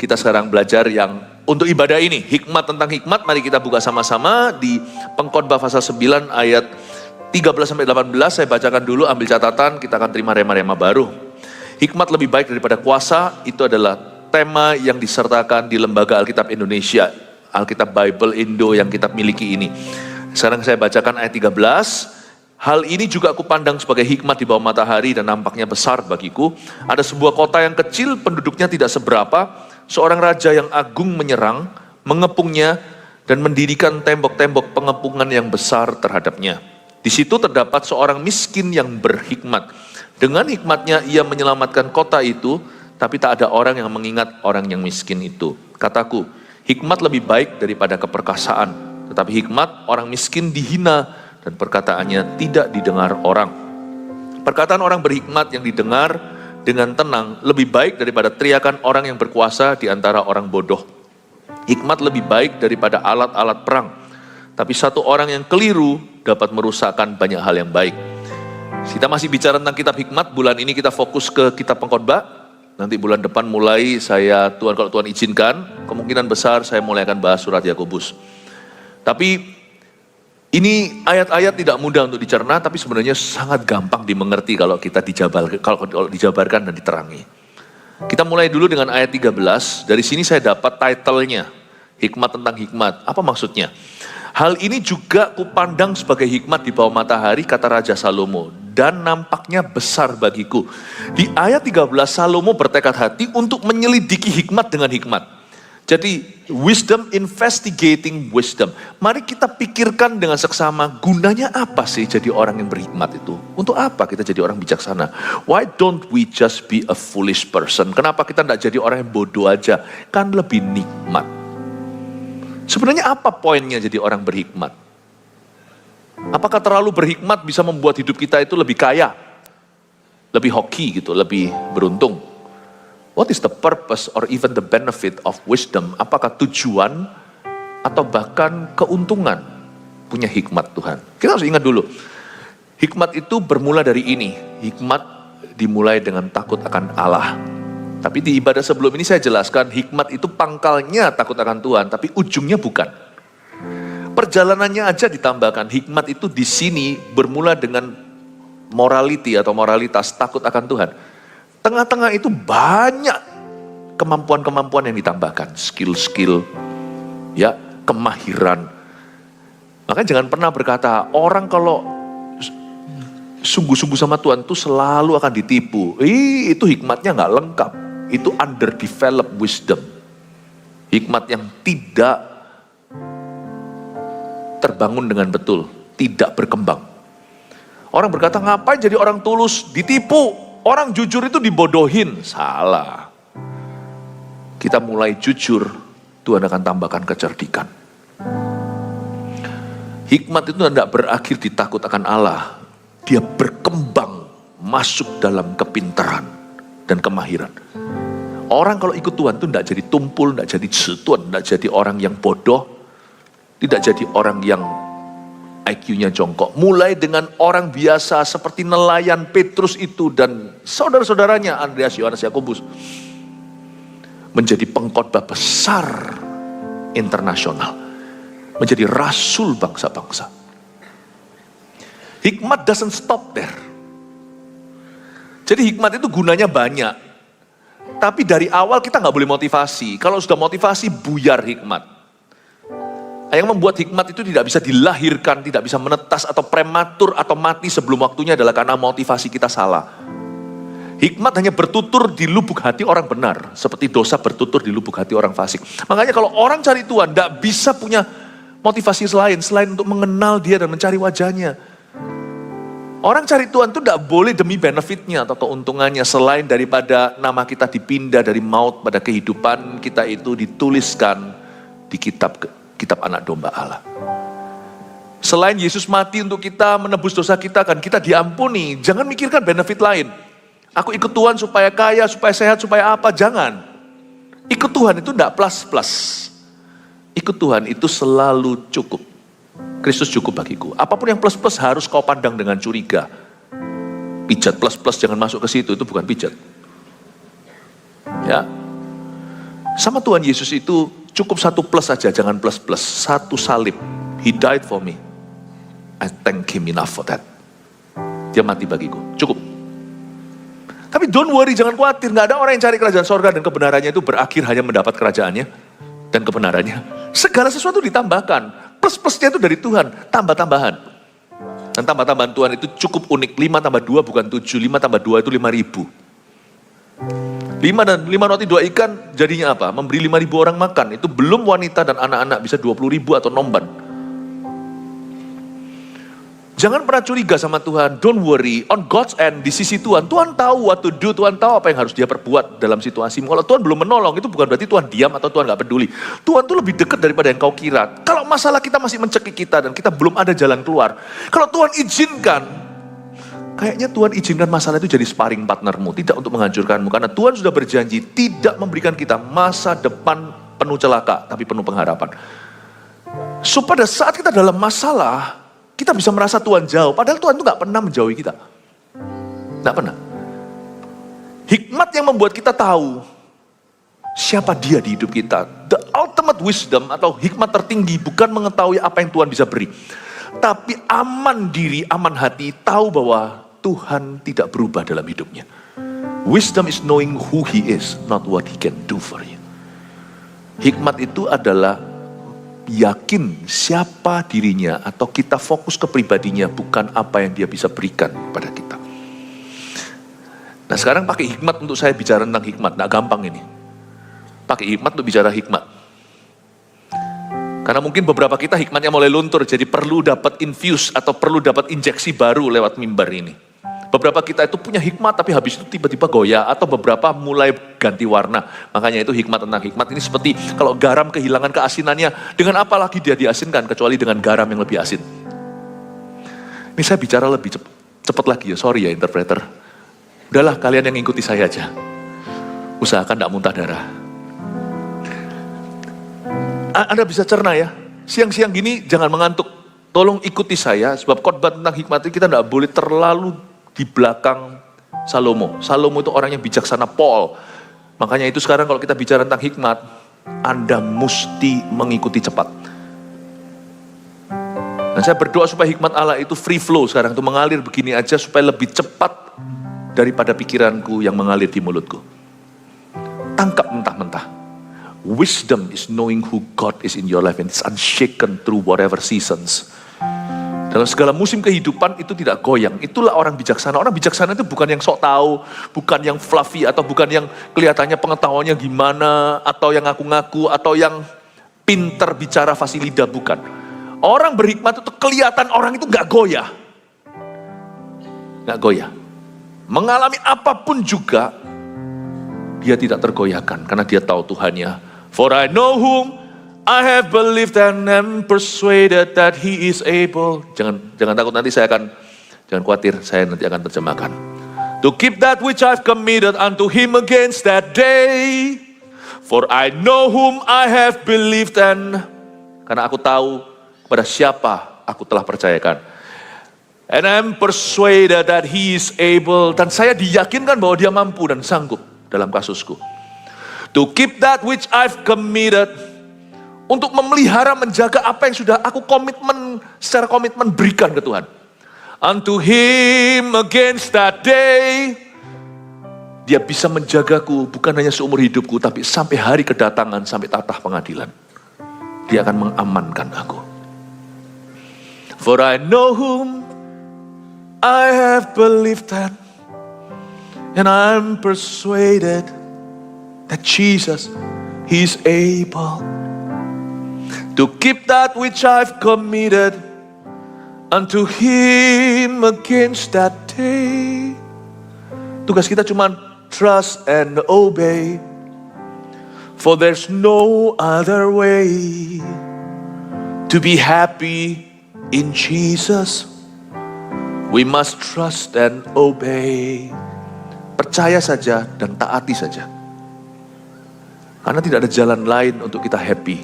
kita sekarang belajar yang untuk ibadah ini, hikmat tentang hikmat. Mari kita buka sama-sama di Pengkhotbah pasal 9 ayat 13-18. Saya bacakan dulu, ambil catatan, kita akan terima rema-rema baru. Hikmat lebih baik daripada kuasa, itu adalah tema yang disertakan di Lembaga Alkitab Indonesia, Alkitab Bible Indo yang kita miliki ini. Sekarang saya bacakan ayat 13. Hal ini juga aku pandang sebagai hikmat di bawah matahari dan nampaknya besar bagiku. Ada sebuah kota yang kecil, penduduknya tidak seberapa. Seorang raja yang agung menyerang, mengepungnya, dan mendirikan tembok-tembok pengepungan yang besar terhadapnya. Di situ terdapat seorang miskin yang berhikmat. Dengan hikmatnya ia menyelamatkan kota itu, tapi tak ada orang yang mengingat orang yang miskin itu. Kataku, hikmat lebih baik daripada keperkasaan, tetapi hikmat orang miskin dihina, dan perkataannya tidak didengar orang. Perkataan orang berhikmat yang didengar dengan tenang lebih baik daripada teriakan orang yang berkuasa di antara orang bodoh. Hikmat lebih baik daripada alat-alat perang, tapi satu orang yang keliru dapat merusakkan banyak hal yang baik. Kita masih bicara tentang kitab hikmat. Bulan ini kita fokus ke kitab Pengkhotbah. Nanti bulan depan mulai kalau Tuhan izinkan, kemungkinan besar saya mulai akan bahas surat Yakobus. Tapi ini ayat-ayat tidak mudah untuk dicerna, tapi sebenarnya sangat gampang dimengerti kalau kita kalau dijabarkan dan diterangi. Kita mulai dulu dengan ayat 13. Dari sini saya dapat title-nya, hikmat tentang hikmat. Apa maksudnya? Hal ini juga kupandang sebagai hikmat di bawah matahari, kata Raja Salomo, dan nampaknya besar bagiku. Di ayat 13 Salomo bertekad hati untuk menyelidiki hikmat dengan hikmat. Jadi wisdom investigating wisdom. Mari kita pikirkan dengan seksama, gunanya apa sih jadi orang yang berhikmat itu? Untuk apa kita jadi orang bijaksana? Why don't we just be a foolish person? Kenapa kita tidak jadi orang yang bodoh aja? Kan lebih nikmat. Sebenarnya apa poinnya jadi orang berhikmat? Apakah terlalu berhikmat bisa membuat hidup kita itu lebih kaya? Lebih hoki gitu, lebih beruntung? What is the purpose or even the benefit of wisdom? Apakah tujuan atau bahkan keuntungan punya hikmat Tuhan? Kita harus ingat dulu, hikmat itu bermula dari ini. Hikmat dimulai dengan takut akan Allah. Tapi di ibadah sebelum ini saya jelaskan, hikmat itu pangkalnya takut akan Tuhan, tapi ujungnya bukan. Perjalanannya aja ditambahkan, hikmat itu di sini bermula dengan morality atau moralitas, takut akan Tuhan. Tengah-tengah itu banyak kemampuan-kemampuan yang ditambahkan, skill-skill, ya, kemahiran. Makanya jangan pernah berkata, orang kalau sungguh-sungguh sama Tuhan tuh selalu akan ditipu. Itu hikmatnya nggak lengkap. Itu underdeveloped wisdom. Hikmat yang tidak terbangun dengan betul, tidak berkembang. Orang berkata, ngapain jadi orang tulus, ditipu. Orang jujur itu dibodohin. Salah. Kita mulai jujur, Tuhan akan tambahkan kecerdikan. Hikmat itu tidak berakhir di takut akan Allah. Dia berkembang, masuk dalam kepintaran dan kemahiran. Orang kalau ikut Tuhan itu tidak jadi tumpul, tidak jadi setuan, tidak jadi orang yang bodoh, tidak jadi orang yang IQ-nya jongkok. Mulai dengan orang biasa seperti nelayan Petrus itu dan saudara-saudaranya Andreas, Yohanes, Yakobus, menjadi pengkhotbah besar internasional, menjadi rasul bangsa-bangsa. Hikmat doesn't stop there. Jadi hikmat itu gunanya banyak. Tapi dari awal kita nggak boleh motivasi. Kalau sudah motivasi, buyar hikmat. Yang membuat hikmat itu tidak bisa dilahirkan, tidak bisa menetas atau prematur atau mati sebelum waktunya adalah karena motivasi kita salah. Hikmat hanya bertutur di lubuk hati orang benar, seperti dosa bertutur di lubuk hati orang fasik. Makanya kalau orang cari Tuhan, tidak bisa punya motivasi selain untuk mengenal Dia dan mencari wajahnya. Orang cari Tuhan itu tidak boleh demi benefitnya atau keuntungannya, selain daripada nama kita dipindah dari maut pada kehidupan, kita itu dituliskan di kitab anak domba Allah. Selain Yesus mati untuk kita, menebus dosa kita, kan kita diampuni. Jangan mikirkan benefit lain. Aku ikut Tuhan supaya kaya, supaya sehat, supaya apa. Jangan. Ikut Tuhan itu tidak plus-plus. Ikut Tuhan itu selalu cukup. Kristus cukup bagiku. Apapun yang plus-plus harus kau pandang dengan curiga. Pijat plus-plus jangan masuk ke situ, itu bukan pijat. Ya. Sama Tuhan Yesus itu cukup satu plus saja, jangan plus-plus. Satu salib. He died for me. I thank him enough for that. Dia mati bagiku, cukup. Tapi don't worry, jangan khawatir. Gak ada orang yang cari kerajaan sorga dan kebenarannya itu berakhir hanya mendapat kerajaannya dan kebenarannya. Segala sesuatu ditambahkan. Plus-plusnya itu dari Tuhan, tambah-tambahan. Dan tambah-tambahan Tuhan itu cukup unik. 5 tambah 2 bukan 7, 5 tambah 2 itu 5.000. 5 roti 2 ikan jadinya apa? Memberi 5.000 orang makan. Itu belum wanita dan anak-anak bisa 20.000 atau nomban. Jangan pernah curiga sama Tuhan. Don't worry. On God's end, di sisi Tuhan, Tuhan tahu what to do. Tuhan tahu apa yang harus dia perbuat dalam situasimu. Kalau Tuhan belum menolong, itu bukan berarti Tuhan diam atau Tuhan gak peduli. Tuhan tuh lebih dekat daripada yang kau kira. Kalau masalah kita masih mencekik kita dan kita belum ada jalan keluar. Kalau Tuhan izinkan, kayaknya Tuhan izinkan masalah itu jadi sparring partnermu. Tidak untuk menghancurkanmu. Karena Tuhan sudah berjanji tidak memberikan kita masa depan penuh celaka, tapi penuh pengharapan. So pada saat kita dalam masalah, kita bisa merasa Tuhan jauh, padahal Tuhan itu gak pernah menjauhi kita. Gak pernah. Hikmat yang membuat kita tahu siapa dia di hidup kita. The ultimate wisdom atau hikmat tertinggi bukan mengetahui apa yang Tuhan bisa beri. Tapi aman diri, aman hati, tahu bahwa Tuhan tidak berubah dalam hidupnya. Wisdom is knowing who he is, not what he can do for you. Hikmat itu adalah yakin siapa dirinya atau kita fokus ke pribadinya bukan apa yang dia bisa berikan pada kita. Nah sekarang pakai hikmat untuk saya bicara tentang hikmat, nggak gampang ini. Pakai hikmat untuk bicara hikmat. Karena mungkin beberapa kita hikmatnya mulai luntur, jadi perlu dapat infuse atau perlu dapat injeksi baru lewat mimbar ini. Beberapa kita itu punya hikmat tapi habis itu tiba-tiba goyah atau beberapa mulai ganti warna. Makanya itu hikmat tentang hikmat ini seperti kalau garam kehilangan keasinannya, dengan apa lagi dia diasinkan kecuali dengan garam yang lebih asin. Ini saya bicara lebih cepat lagi ya, sorry ya interpreter. Udahlah kalian yang ikuti saya aja. Usahakan tidak muntah darah. Anda bisa cerna ya, siang-siang gini jangan mengantuk. Tolong ikuti saya sebab khotbah tentang hikmat ini kita tidak boleh terlalu di belakang Salomo. Salomo itu orang yang bijaksana Paul. Makanya itu sekarang kalau kita bicara tentang hikmat, Anda mesti mengikuti cepat. Dan saya berdoa supaya hikmat Allah itu free flow sekarang, itu mengalir begini aja supaya lebih cepat daripada pikiranku yang mengalir di mulutku. Tangkap mentah-mentah. Wisdom is knowing who God is in your life and it's unshaken through whatever seasons. Dalam segala musim kehidupan itu tidak goyang. Itulah orang bijaksana. Orang bijaksana itu bukan yang sok tahu, bukan yang fluffy, atau bukan yang kelihatannya pengetahuannya gimana, atau yang ngaku-ngaku, atau yang pinter bicara fasilida, bukan. Orang berhikmat itu kelihatan orang itu gak goyah. Gak goyah. Mengalami apapun juga, dia tidak tergoyahkan, karena dia tahu Tuhannya. For I know whom I have believed and am persuaded that he is able. Jangan takut, nanti jangan khawatir, saya nanti akan terjemahkan. To keep that which I've committed unto him against that day. For I know whom I have believed and, karena aku tahu kepada siapa aku telah percayakan. And I'm persuaded that he is able. Dan saya diyakinkan bahwa dia mampu dan sanggup dalam kasusku. To keep that which I've committed, untuk memelihara, menjaga apa yang sudah aku secara komitmen berikan ke Tuhan. Unto him against that day. Dia bisa menjagaku bukan hanya seumur hidupku, tapi sampai hari kedatangan, sampai tatah pengadilan. Dia akan mengamankan aku. For I know whom I have believed that, and I'm persuaded that Jesus, he is able to keep that which I've committed unto him against that day. Tugas kita cuma trust and obey, for there's no other way to be happy in Jesus. We must trust and obey. Percaya saja dan taati saja. Karena tidak ada jalan lain untuk kita happy.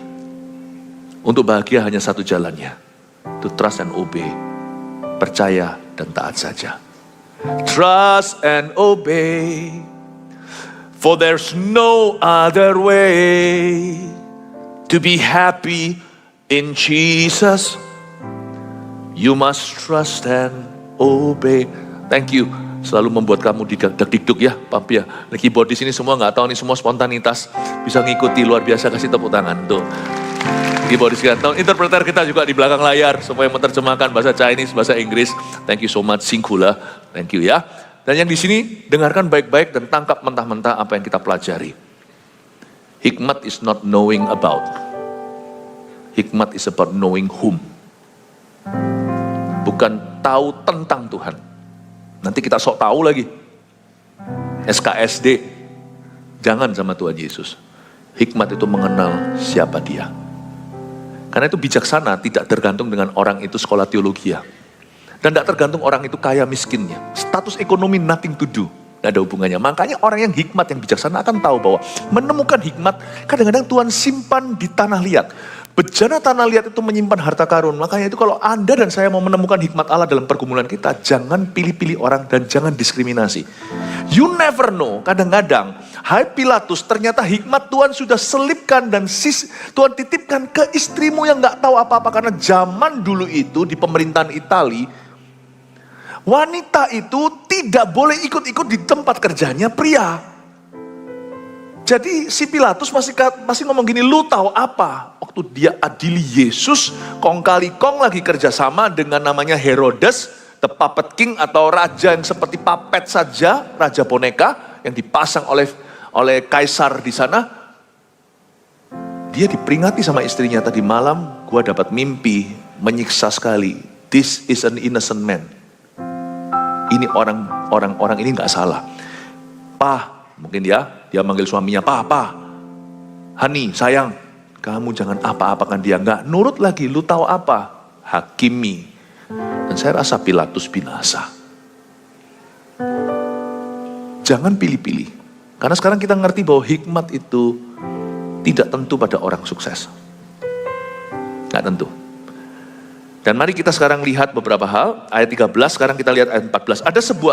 Untuk bahagia hanya satu jalannya. To trust and obey. Percaya dan taat saja. Trust and obey. For there's no other way to be happy in Jesus. You must trust and obey. Thank you. Selalu membuat kamu deg-deg ya, Pap ya. Keyboard di sini semua nggak tahu nih, semua spontanitas. Bisa ngikuti, luar biasa, kasih tepuk tangan tuh. Keyboard di sini tahu. Interpreter kita juga di belakang layar supaya menerjemahkan bahasa Chinese, bahasa Inggris. Thank you so much, singkula. Thank you ya. Dan yang di sini dengarkan baik-baik dan tangkap mentah-mentah apa yang kita pelajari. Hikmat is not knowing about. Hikmat is about knowing whom. Bukan tahu tentang Tuhan. Nanti kita sok tahu lagi. SKSD. Jangan sama Tuhan Yesus. Hikmat itu mengenal siapa dia. Karena itu bijaksana tidak tergantung dengan orang itu sekolah teologi ya. Dan tidak tergantung orang itu kaya miskinnya. Status ekonomi nothing to do. Tidak ada hubungannya. Makanya orang yang hikmat, yang bijaksana akan tahu bahwa menemukan hikmat kadang-kadang Tuhan simpan di tanah liat. Bejana tanah liat itu menyimpan harta karun. Makanya itu kalau Anda dan saya mau menemukan hikmat Allah dalam pergumulan kita, jangan pilih-pilih orang dan jangan diskriminasi. You never know, kadang-kadang, hai Pilatus, ternyata hikmat Tuhan sudah selipkan dan Tuhan titipkan ke istrimu yang gak tahu apa-apa. Karena zaman dulu itu di pemerintahan Itali, wanita itu tidak boleh ikut-ikut di tempat kerjanya pria. Jadi si Pilatus masih ngomong gini, lu tahu apa? Waktu dia adili Yesus, kong kali kong lagi kerjasama dengan namanya Herodes, the puppet king atau raja yang seperti puppet saja, raja boneka yang dipasang oleh kaisar di sana. Dia diperingati sama istrinya tadi malam, gua dapat mimpi menyiksa sekali. This is an innocent man. Ini orang ini nggak salah. Mungkin dia manggil suaminya, Pa, honey, sayang, kamu jangan apa-apakan dia. Nggak nurut lagi, lu tahu apa? Hakimi. Dan saya rasa Pilatus binasa. Jangan pilih-pilih. Karena sekarang kita ngerti bahwa hikmat itu tidak tentu pada orang sukses. Nggak tentu. Dan mari kita sekarang lihat beberapa hal. Ayat 13, sekarang kita lihat ayat 14.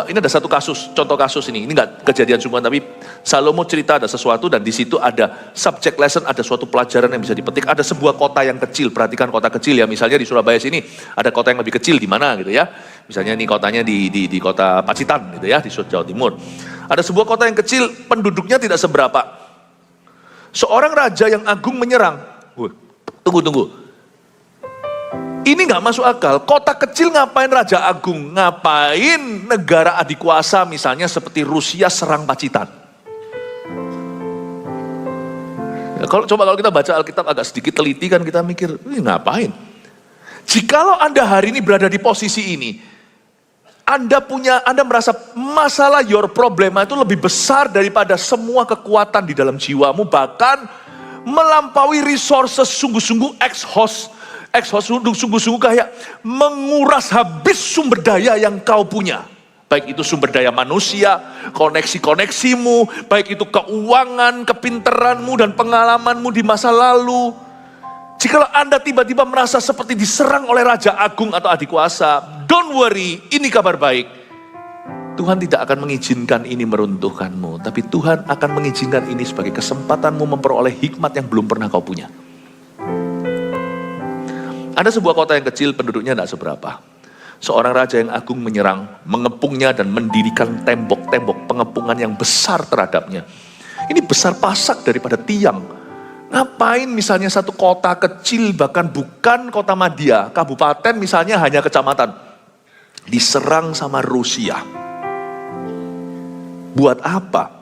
Ini ada satu kasus, contoh kasus ini. Ini enggak kejadian semua, tapi Salomo cerita ada sesuatu dan di situ ada subject lesson, ada suatu pelajaran yang bisa dipetik. Ada sebuah kota yang kecil, perhatikan kota kecil ya. Misalnya di Surabaya sini, ada kota yang lebih kecil di mana gitu ya. Misalnya ini kotanya di kota Pacitan gitu ya, di Jawa Timur. Ada sebuah kota yang kecil, penduduknya tidak seberapa. Seorang raja yang agung menyerang. Tunggu. Ini gak masuk akal, kota kecil ngapain raja agung? Ngapain negara adikuasa misalnya seperti Rusia serang Pacitan? Ya, kalau kita baca Alkitab agak sedikit teliti kan kita mikir, ini ngapain? Jikalau Anda hari ini berada di posisi ini, Anda merasa masalah your problema itu lebih besar daripada semua kekuatan di dalam jiwamu, bahkan melampaui resources sungguh-sungguh sungguh-sungguh kayak menguras habis sumber daya yang kau punya. Baik itu sumber daya manusia, koneksi-koneksimu, baik itu keuangan, kepinteranmu, dan pengalamanmu di masa lalu. Jikalau Anda tiba-tiba merasa seperti diserang oleh Raja Agung atau Adik Kuasa, don't worry, ini kabar baik. Tuhan tidak akan mengizinkan ini meruntuhkanmu, tapi Tuhan akan mengizinkan ini sebagai kesempatanmu memperoleh hikmat yang belum pernah kau punya. Ada sebuah kota yang kecil, penduduknya tidak seberapa. Seorang raja yang agung menyerang, mengepungnya dan mendirikan tembok-tembok pengepungan yang besar terhadapnya. Ini besar pasak daripada tiang. Ngapain misalnya satu kota kecil, bahkan bukan kota madya, kabupaten misalnya hanya kecamatan, diserang sama Rusia. Buat apa?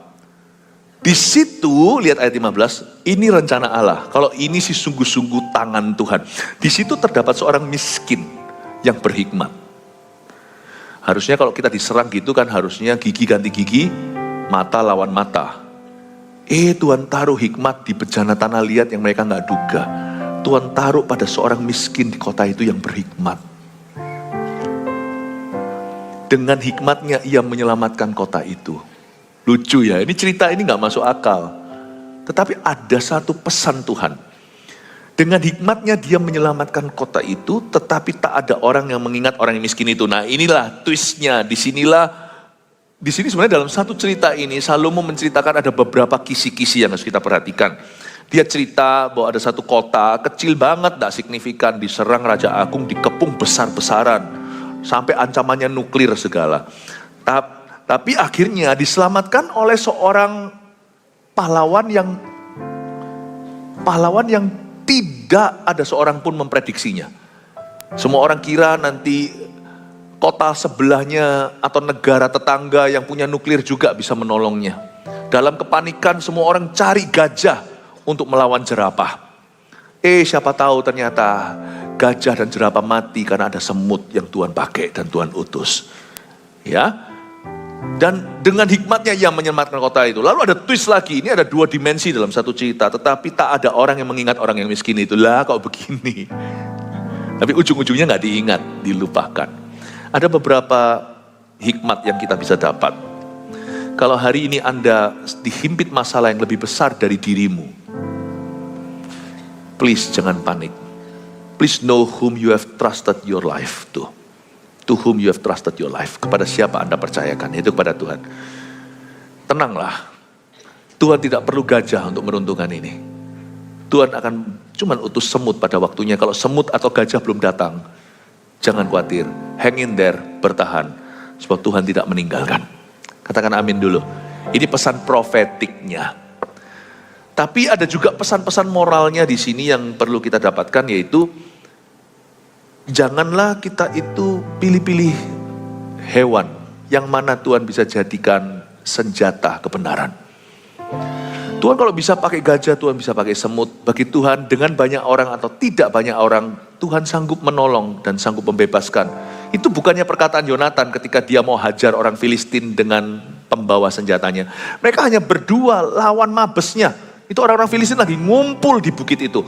Di situ, lihat ayat 15, ini rencana Allah. Kalau ini sih sungguh-sungguh tangan Tuhan. Di situ terdapat seorang miskin yang berhikmat. Harusnya kalau kita diserang gitu kan harusnya gigi ganti gigi, mata lawan mata. Tuhan taruh hikmat di bejana tanah liat yang mereka nggak duga. Tuhan taruh pada seorang miskin di kota itu yang berhikmat. Dengan hikmatnya ia menyelamatkan kota itu. Lucu ya, ini cerita ini gak masuk akal. Tetapi ada satu pesan Tuhan. Dengan hikmatnya dia menyelamatkan kota itu, tetapi tak ada orang yang mengingat orang yang miskin itu. Nah inilah twistnya, disinilah di sini sebenarnya dalam satu cerita ini Salomo menceritakan ada beberapa kisi-kisi yang harus kita perhatikan. Dia cerita bahwa ada satu kota kecil banget, tidak signifikan, diserang Raja Agung, dikepung besar-besaran, sampai ancamannya nuklir segala. Tapi akhirnya diselamatkan oleh seorang pahlawan yang tidak ada seorang pun memprediksinya. Semua orang kira nanti kota sebelahnya atau negara tetangga yang punya nuklir juga bisa menolongnya. Dalam kepanikan semua orang cari gajah untuk melawan jerapah. Siapa tahu ternyata gajah dan jerapah mati karena ada semut yang Tuhan pakai dan Tuhan utus. Ya. Dan dengan hikmatnya ia menyelamatkan kota itu. Lalu ada twist lagi, ini ada 2 dimensi dalam satu cerita. Tetapi tak ada orang yang mengingat orang yang miskin itu. Lah kok begini. Tapi ujung-ujungnya gak diingat, dilupakan. Ada beberapa hikmat yang kita bisa dapat. Kalau hari ini Anda dihimpit masalah yang lebih besar dari dirimu, please jangan panik. Please know whom you have trusted your life to. To whom you have trusted your life. Kepada siapa Anda percayakan, yaitu kepada Tuhan. Tenanglah. Tuhan tidak perlu gajah untuk meruntuhkan ini. Tuhan akan cuman utus semut pada waktunya. Kalau semut atau gajah belum datang, jangan khawatir, hang in there, bertahan. Sebab Tuhan tidak meninggalkan. Katakan amin dulu. Ini pesan profetiknya. Tapi ada juga pesan-pesan moralnya di sini yang perlu kita dapatkan, yaitu janganlah kita itu pilih-pilih hewan yang mana Tuhan bisa jadikan senjata kebenaran. Tuhan kalau bisa pakai gajah, Tuhan bisa pakai semut. Bagi Tuhan dengan banyak orang atau tidak banyak orang, Tuhan sanggup menolong dan sanggup membebaskan. Itu bukannya perkataan Yonatan ketika dia mau hajar orang Filistin dengan pembawa senjatanya. Mereka hanya berdua lawan mabesnya. Itu orang-orang Filistin lagi ngumpul di bukit itu.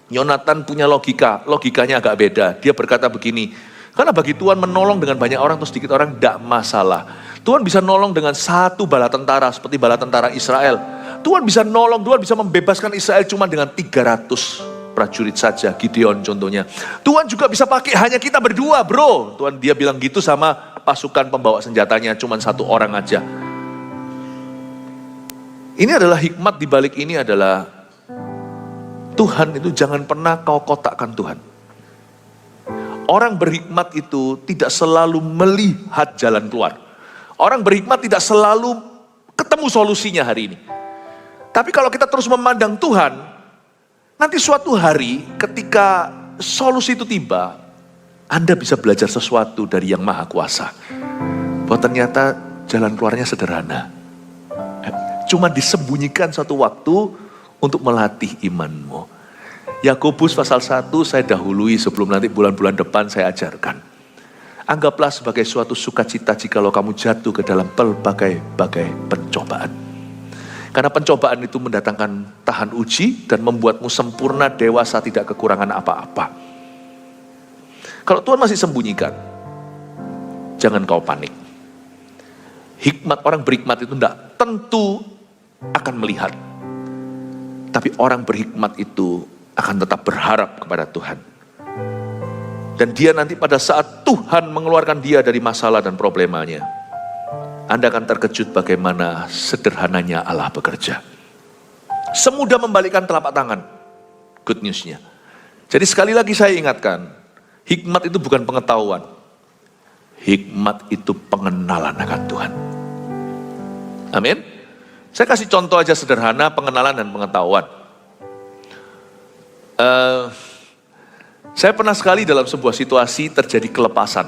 Yonatan punya logikanya agak beda. Dia berkata begini, karena bagi Tuhan menolong dengan banyak orang atau sedikit orang tidak masalah. Tuhan bisa nolong dengan satu bala tentara seperti bala tentara Israel. Tuhan bisa nolong, Tuhan bisa membebaskan Israel cuma dengan 300 prajurit saja, Gideon contohnya. Tuhan juga bisa pakai hanya kita berdua bro. Tuhan dia bilang gitu sama pasukan pembawa senjatanya, cuma 1 orang aja. Ini adalah hikmat di balik ini adalah Tuhan itu jangan pernah kau kotakkan Tuhan. Orang berhikmat itu tidak selalu melihat jalan keluar. Orang berhikmat tidak selalu ketemu solusinya hari ini. Tapi kalau kita terus memandang Tuhan, nanti suatu hari ketika solusi itu tiba, Anda bisa belajar sesuatu dari Yang Maha Kuasa. Bahwa ternyata jalan keluarnya sederhana. Cuma disembunyikan suatu waktu untuk melatih imanmu. Yakobus pasal 1 saya dahului sebelum nanti bulan-bulan depan saya ajarkan. Anggaplah sebagai suatu sukacita jikalau kamu jatuh ke dalam berbagai-bagai pencobaan. Karena pencobaan itu mendatangkan tahan uji dan membuatmu sempurna, dewasa, tidak kekurangan apa-apa. Kalau Tuhan masih sembunyikan, jangan kau panik. Hikmat orang berhikmat itu tidak tentu akan melihat. Tapi orang berhikmat itu akan tetap berharap kepada Tuhan. Dan dia nanti pada saat Tuhan mengeluarkan dia dari masalah dan problemanya, Anda akan terkejut bagaimana sederhananya Allah bekerja. Semudah membalikkan telapak tangan. Good news-nya. Jadi sekali lagi saya ingatkan, hikmat itu bukan pengetahuan. Hikmat itu pengenalan akan Tuhan. Amin. Saya kasih contoh aja sederhana pengenalan dan pengetahuan. Saya pernah sekali dalam sebuah situasi terjadi kelepasan.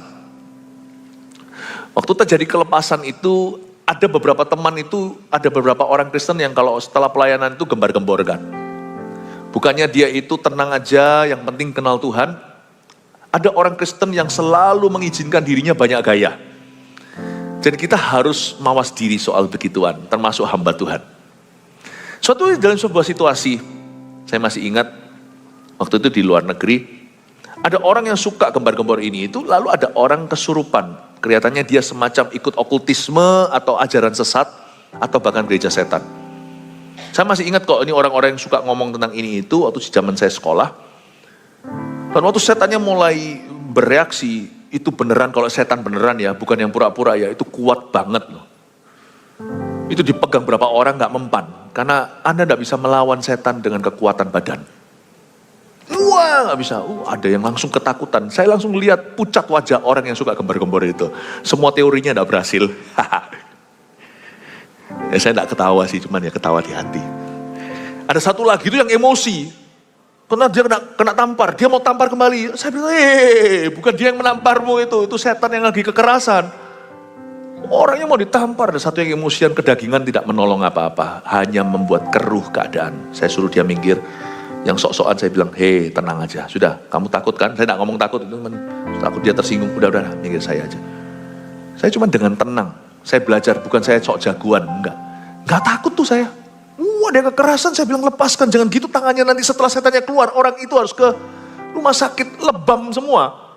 Waktu terjadi kelepasan itu ada beberapa teman itu, ada beberapa orang Kristen yang kalau setelah pelayanan itu gembar-gemborkan. Bukannya dia itu tenang aja, yang penting kenal Tuhan. Ada orang Kristen yang selalu mengizinkan dirinya banyak gaya. Jadi kita harus mawas diri soal begituan, termasuk hamba Tuhan. Suatu dalam sebuah situasi, saya masih ingat, waktu itu di luar negeri, ada orang yang suka gembar-gembor ini itu, lalu ada orang kesurupan. Kelihatannya dia semacam ikut okultisme atau ajaran sesat, atau bahkan gereja setan. Saya masih ingat kok ini orang-orang yang suka ngomong tentang ini itu, waktu zaman saya sekolah. Dan waktu setannya mulai bereaksi, itu beneran, kalau setan beneran ya, bukan yang pura-pura ya, itu kuat banget loh. Itu dipegang berapa orang gak mempan. Karena Anda gak bisa melawan setan dengan kekuatan badan. Wah gak bisa, ada yang langsung ketakutan. Saya langsung lihat pucat wajah orang yang suka gembar-gembor itu. Semua teorinya gak berhasil. Ya saya gak ketawa sih, cuman ya ketawa di hati. Ada satu lagi itu yang emosi. Karena dia kena tampar, dia mau tampar kembali. Saya bilang, bukan dia yang menamparmu itu setan yang lagi kekerasan. Orangnya mau ditampar, ada satu yang emosian, kedagingan, tidak menolong apa-apa. Hanya membuat keruh keadaan. Saya suruh dia minggir, yang sok-sokan saya bilang, tenang aja. Sudah, kamu takut kan? Saya tidak ngomong takut, itu takut dia tersinggung. Udah, minggir saya aja. Saya cuma dengan tenang, saya belajar, bukan saya sok jagoan, enggak takut tuh saya. Dia kekerasan, saya bilang lepaskan, jangan gitu tangannya, nanti setelah setannya keluar, orang itu harus ke rumah sakit, lebam semua.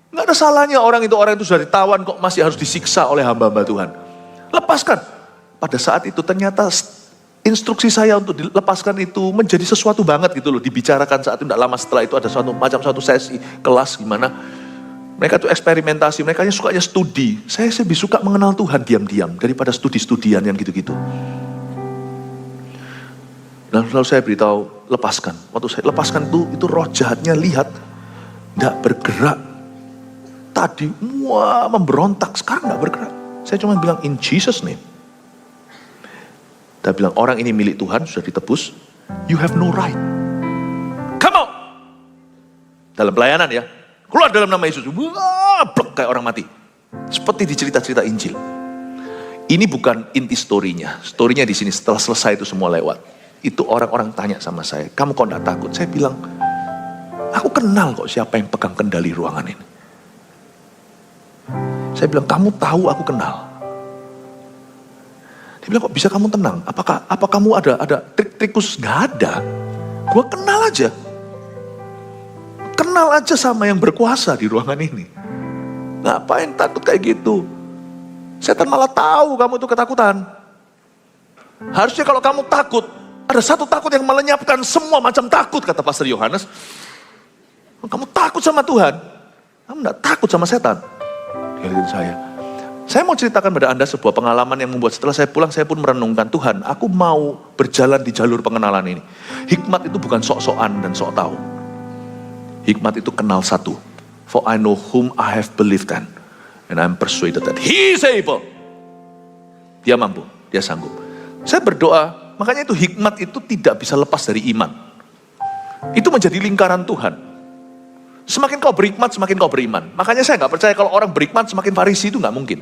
Nggak ada salahnya orang itu sudah ditawan kok masih harus disiksa oleh hamba-hamba Tuhan. Lepaskan. Pada saat itu ternyata instruksi saya untuk dilepaskan itu menjadi sesuatu banget gitu loh. Dibicarakan saat itu, tidak lama setelah itu ada suatu sesi kelas gimana. Mereka tuh eksperimentasi, mereka sukanya studi. Saya lebih suka mengenal Tuhan diam-diam daripada studi-studian yang gitu-gitu. Dan lalu saya beritahu, lepaskan. Waktu saya lepaskan itu roh jahatnya lihat, tidak bergerak. Tadi, memberontak, sekarang tidak bergerak. Saya cuma bilang, in Jesus name. Dia bilang, orang ini milik Tuhan, sudah ditebus. You have no right. Come out. Dalam pelayanan ya. Keluar dalam nama Yesus. Blek kayak orang mati. Seperti di cerita-cerita Injil. Ini bukan inti story-nya. Story-nya di sini setelah selesai itu semua lewat. Itu orang-orang tanya sama saya, kamu kok enggak takut? Saya bilang, aku kenal kok siapa yang pegang kendali ruangan ini. Saya bilang, kamu tahu aku kenal. Dia bilang, kok bisa kamu tenang? Apa kamu ada trik-trik khusus? Gak ada. Gue kenal aja. Kenal aja sama yang berkuasa di ruangan ini. Ngapain takut kayak gitu? Setan malah tahu kamu itu ketakutan. Harusnya kalau kamu takut, ada satu takut yang melenyapkan semua macam takut, kata Pastor Yohanes. Kamu takut sama Tuhan, kamu tidak takut sama setan. Dia lihat saya. Saya mau ceritakan pada Anda sebuah pengalaman yang membuat setelah saya pulang, saya pun merenungkan, Tuhan, aku mau berjalan di jalur pengenalan ini. Hikmat itu bukan sok-sokan dan sok tahu. Hikmat itu kenal satu. For I know whom I have believed in, and I am persuaded that He is able. Dia mampu, dia sanggup. Saya berdoa. Makanya itu hikmat itu tidak bisa lepas dari iman. Itu menjadi lingkaran Tuhan. Semakin kau berhikmat, semakin kau beriman. Makanya saya nggak percaya kalau orang berhikmat semakin Farisi, itu nggak mungkin.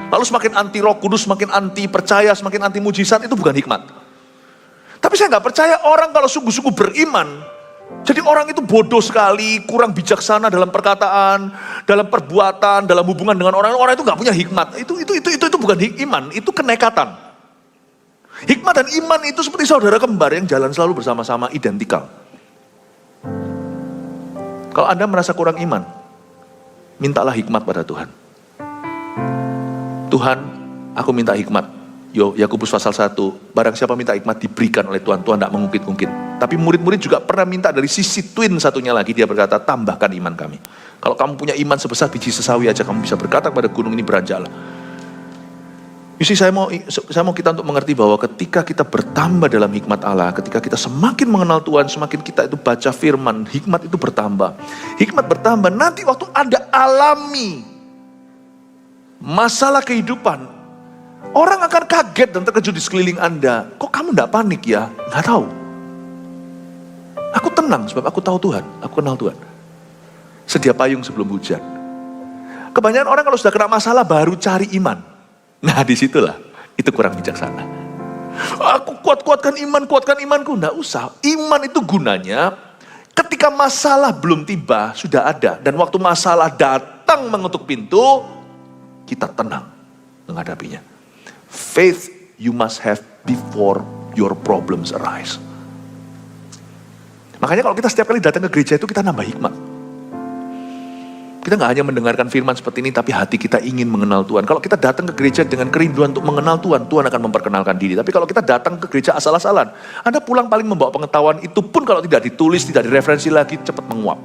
Lalu semakin anti Roh Kudus, semakin anti percaya, semakin anti mujizat, itu bukan hikmat. Tapi saya nggak percaya orang kalau sungguh-sungguh beriman, jadi orang itu bodoh sekali, kurang bijaksana dalam perkataan, dalam perbuatan, dalam hubungan dengan orang itu nggak punya hikmat. Itu bukan iman, itu kenekatan. Hikmat dan iman itu seperti saudara kembar yang jalan selalu bersama-sama, identikal. Kalau Anda merasa kurang iman, mintalah hikmat pada Tuhan. Tuhan, aku minta hikmat. Yakobus pasal 1, barang siapa minta hikmat diberikan oleh Tuhan, Tuhan tidak mengungkit-ungkit. Tapi murid-murid juga pernah minta dari sisi twin satunya lagi, dia berkata, tambahkan iman kami. Kalau kamu punya iman sebesar biji sesawi aja, kamu bisa berkata kepada gunung ini beranjaklah. Saya mau kita untuk mengerti bahwa ketika kita bertambah dalam hikmat Allah, ketika kita semakin mengenal Tuhan, semakin kita itu baca firman, hikmat itu bertambah. Hikmat bertambah, nanti waktu Anda alami masalah kehidupan, orang akan kaget dan terkejut di sekeliling Anda. Kok kamu enggak panik ya? Enggak tahu. Aku tenang sebab aku tahu Tuhan, aku kenal Tuhan. Sedia payung sebelum hujan. Kebanyakan orang kalau sudah kena masalah baru cari iman. Nah disitulah, itu kurang bijaksana. Aku kuatkan imanku. Nggak usah, iman itu gunanya ketika masalah belum tiba, sudah ada. Dan waktu masalah datang mengetuk pintu, kita tenang menghadapinya. Faith you must have before your problems arise. Makanya kalau kita setiap kali datang ke gereja itu kita nambah hikmat. Kita nggak hanya mendengarkan firman seperti ini, tapi hati kita ingin mengenal Tuhan. Kalau kita datang ke gereja dengan kerinduan untuk mengenal Tuhan, Tuhan akan memperkenalkan diri. Tapi kalau kita datang ke gereja asal-asalan, Anda pulang paling membawa pengetahuan itu pun kalau tidak ditulis, tidak direferensi lagi, cepat menguap.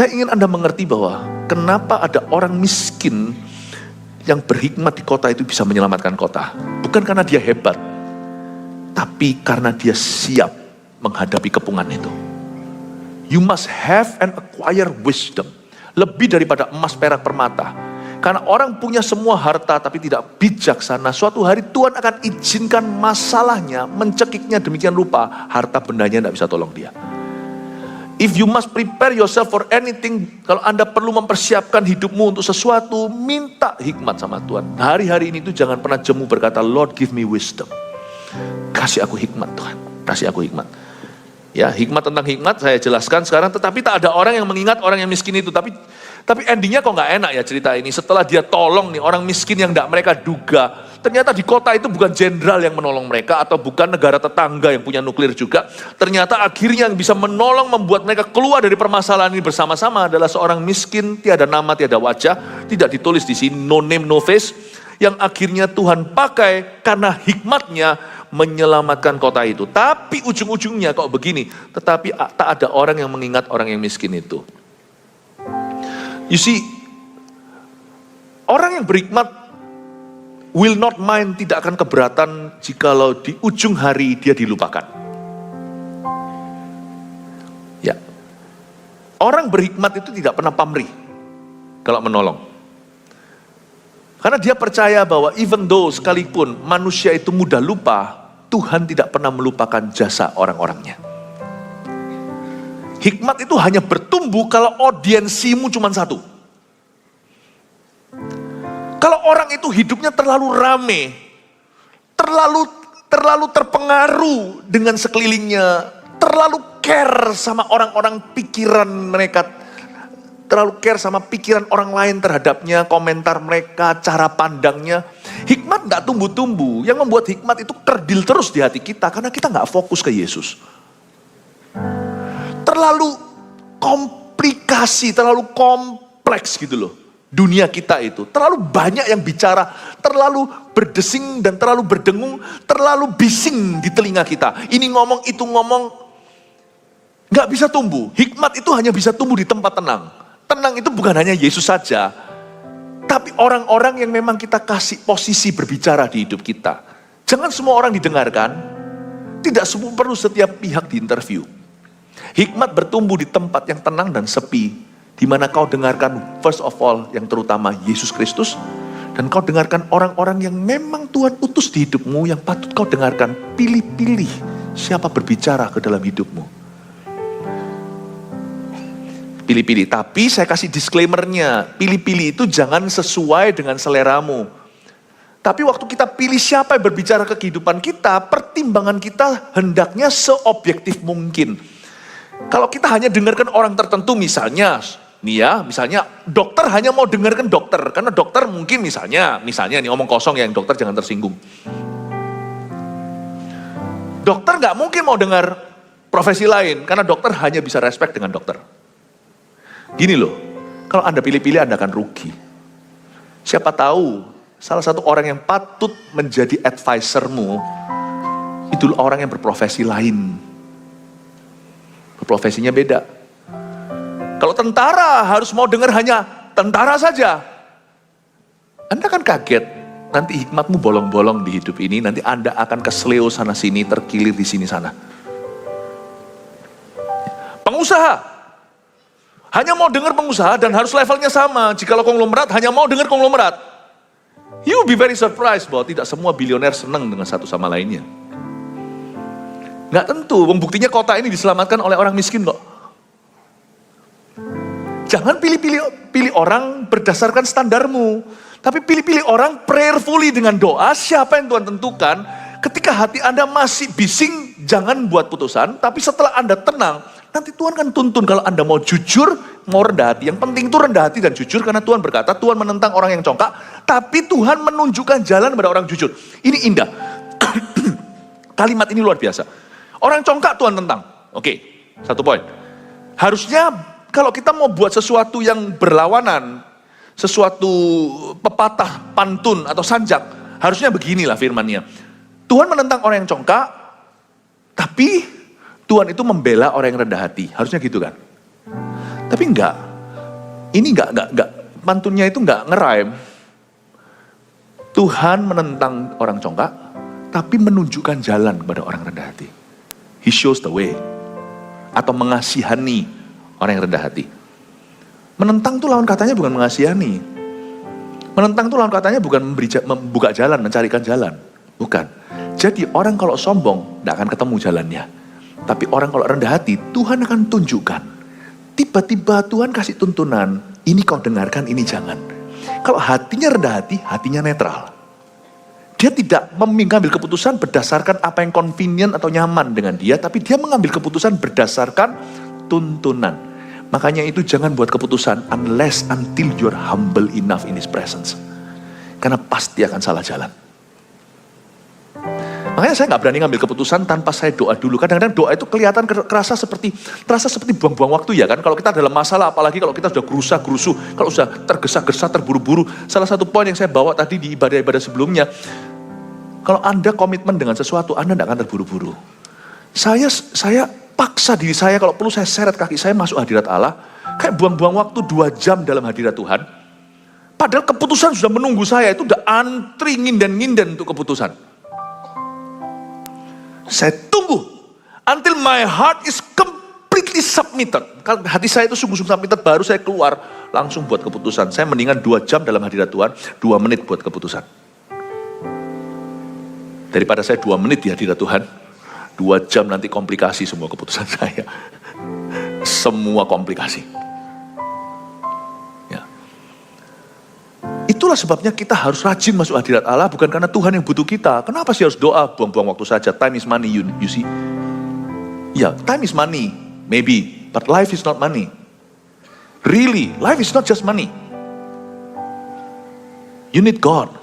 Saya ingin Anda mengerti bahwa kenapa ada orang miskin yang berhikmat di kota itu bisa menyelamatkan kota. Bukan karena dia hebat, tapi karena dia siap menghadapi kepungan itu. You must have and acquire wisdom. Lebih daripada emas, perak, permata. Karena orang punya semua harta tapi tidak bijaksana, suatu hari Tuhan akan izinkan masalahnya mencekiknya demikian rupa, harta bendanya tidak bisa tolong dia. If you must prepare yourself for anything, kalau Anda perlu mempersiapkan hidupmu untuk sesuatu, minta hikmat sama Tuhan. Hari-hari ini tuh jangan pernah jemu berkata, Lord give me wisdom. Kasih aku hikmat Tuhan, kasih aku hikmat. Ya, hikmat tentang hikmat saya jelaskan sekarang, tetapi tak ada orang yang mengingat orang yang miskin itu. Tapi endingnya kok nggak enak ya cerita ini. Setelah dia tolong nih orang miskin yang tidak mereka duga, ternyata di kota itu bukan jenderal yang menolong mereka, atau bukan negara tetangga yang punya nuklir juga. Ternyata akhirnya yang bisa menolong membuat mereka keluar dari permasalahan ini bersama-sama adalah seorang miskin, tiada nama, tiada wajah, tidak ditulis di sini, no name, no face, yang akhirnya Tuhan pakai karena hikmatnya menyelamatkan kota itu. Tapi ujung-ujungnya kok begini, tetapi tak ada orang yang mengingat orang yang miskin itu. You see, orang yang berhikmat will not mind, tidak akan keberatan jikalau di ujung hari dia dilupakan. Ya, orang berhikmat itu tidak pernah pamrih kalau menolong. Karena dia percaya bahwa even though sekalipun manusia itu mudah lupa, Tuhan tidak pernah melupakan jasa orang-orangnya. Hikmat itu hanya bertumbuh kalau audiensimu cuma satu. Kalau orang itu hidupnya terlalu rame, terlalu terpengaruh dengan sekelilingnya, terlalu care sama orang-orang pikiran mereka, terlalu care sama pikiran orang lain terhadapnya, komentar mereka, cara pandangnya. Hikmat gak tumbuh-tumbuh. Yang membuat hikmat itu kerdil terus di hati kita, karena kita gak fokus ke Yesus. Terlalu komplikasi, terlalu kompleks gitu loh. Dunia kita itu terlalu banyak yang bicara, terlalu berdesing dan terlalu berdengung, terlalu bising di telinga kita. Ini ngomong, itu ngomong, gak bisa tumbuh. Hikmat itu hanya bisa tumbuh di tempat tenang. Tenang itu bukan hanya Yesus saja, tapi orang-orang yang memang kita kasih posisi berbicara di hidup kita. Jangan semua orang didengarkan, tidak semua perlu setiap pihak diinterview. Hikmat bertumbuh di tempat yang tenang dan sepi, di mana kau dengarkan first of all yang terutama Yesus Kristus, dan kau dengarkan orang-orang yang memang Tuhan utus di hidupmu, yang patut kau dengarkan. Pilih-pilih siapa berbicara ke dalam hidupmu. Pilih-pilih, tapi saya kasih disclaimer-nya, pilih-pilih itu jangan sesuai dengan seleramu. Tapi waktu kita pilih siapa yang berbicara ke kehidupan kita, pertimbangan kita hendaknya seobjektif mungkin. Kalau kita hanya dengarkan orang tertentu, misalnya dokter hanya mau dengarkan dokter, karena dokter mungkin misalnya nih omong kosong ya, yang dokter jangan tersinggung. Dokter nggak mungkin mau dengar profesi lain, karena dokter hanya bisa respect dengan dokter. Gini loh, kalau Anda pilih-pilih Anda akan rugi. Siapa tahu salah satu orang yang patut menjadi advisermu itu orang yang berprofesi lain. Profesinya beda. Kalau tentara harus mau dengar hanya tentara saja, Anda kan kaget. Nanti hikmatmu bolong-bolong di hidup ini, nanti Anda akan kesleo sana sini, terkilir di sini sana. Pengusaha hanya mau dengar pengusaha dan harus levelnya sama. Jikalau konglomerat hanya mau dengar konglomerat. You will be very surprised bahwa tidak semua bilioner senang dengan satu sama lainnya. Nggak tentu, buktinya kota ini diselamatkan oleh orang miskin kok. Jangan pilih orang berdasarkan standarmu. Tapi pilih-pilih orang prayerfully dengan doa, siapa yang Tuhan tentukan. Ketika hati Anda masih bising, jangan buat putusan. Tapi setelah Anda tenang, nanti Tuhan kan tuntun. Kalau Anda mau jujur, mau rendah hati. Yang penting itu rendah hati dan jujur, karena Tuhan berkata, Tuhan menentang orang yang congkak, tapi Tuhan menunjukkan jalan kepada orang jujur. Ini indah. Kalimat ini luar biasa. Orang congkak Tuhan tentang. Oke, satu poin. Harusnya kalau kita mau buat sesuatu yang berlawanan, sesuatu pepatah, pantun, atau sanjak, harusnya beginilah firman-Nya. Tuhan menentang orang yang congkak, tapi Tuhan itu membela orang yang rendah hati. Harusnya gitu kan? Tapi enggak. Ini enggak, pantunnya itu enggak ngeraim. Tuhan menentang orang congkak, tapi menunjukkan jalan kepada orang rendah hati. He shows the way. Atau mengasihani orang yang rendah hati. Menentang itu lawan katanya bukan mengasihani. Menentang itu lawan katanya bukan membuka jalan, mencarikan jalan. Bukan. Jadi orang kalau sombong, tidak akan ketemu jalannya. Tapi orang kalau rendah hati, Tuhan akan tunjukkan. Tiba-tiba Tuhan kasih tuntunan, ini kau dengarkan, ini jangan. Kalau hatinya rendah hati, hatinya netral. Dia tidak mengambil keputusan berdasarkan apa yang convenient atau nyaman dengan dia, tapi dia mengambil keputusan berdasarkan tuntunan. Makanya itu jangan buat keputusan until you're humble enough in His presence. Karena pasti akan salah jalan. Makanya saya nggak berani ngambil keputusan tanpa saya doa dulu. Kadang-kadang doa itu kelihatan terasa seperti buang-buang waktu ya kan. Kalau kita dalam masalah, apalagi kalau kita sudah gerusa-gerusu, kalau sudah tergesa-gesa, terburu-buru. Salah satu poin yang saya bawa tadi di ibadah-ibadah sebelumnya, kalau Anda komitmen dengan sesuatu, Anda tidak akan terburu-buru. Saya paksa diri saya, kalau perlu saya seret kaki saya masuk hadirat Allah, kayak buang-buang waktu 2 jam dalam hadirat Tuhan. Padahal keputusan sudah menunggu saya, itu udah antri nginden-nginden untuk keputusan. Saya tunggu until my heart is completely submitted. Kalau hati saya itu sungguh-sungguh submitted, baru saya keluar langsung buat keputusan. Saya mendingan 2 jam dalam hadirat Tuhan, 2 menit buat keputusan. Daripada saya 2 menit di hadirat Tuhan, 2 jam nanti komplikasi semua keputusan saya. Semua komplikasi. Ya. Itulah sebabnya kita harus rajin masuk hadirat Allah, bukan karena Tuhan yang butuh kita. Kenapa sih harus doa? Buang-buang waktu saja. Time is money, you see. Ya, time is money, maybe. But life is not money. Really, life is not just money. You need God.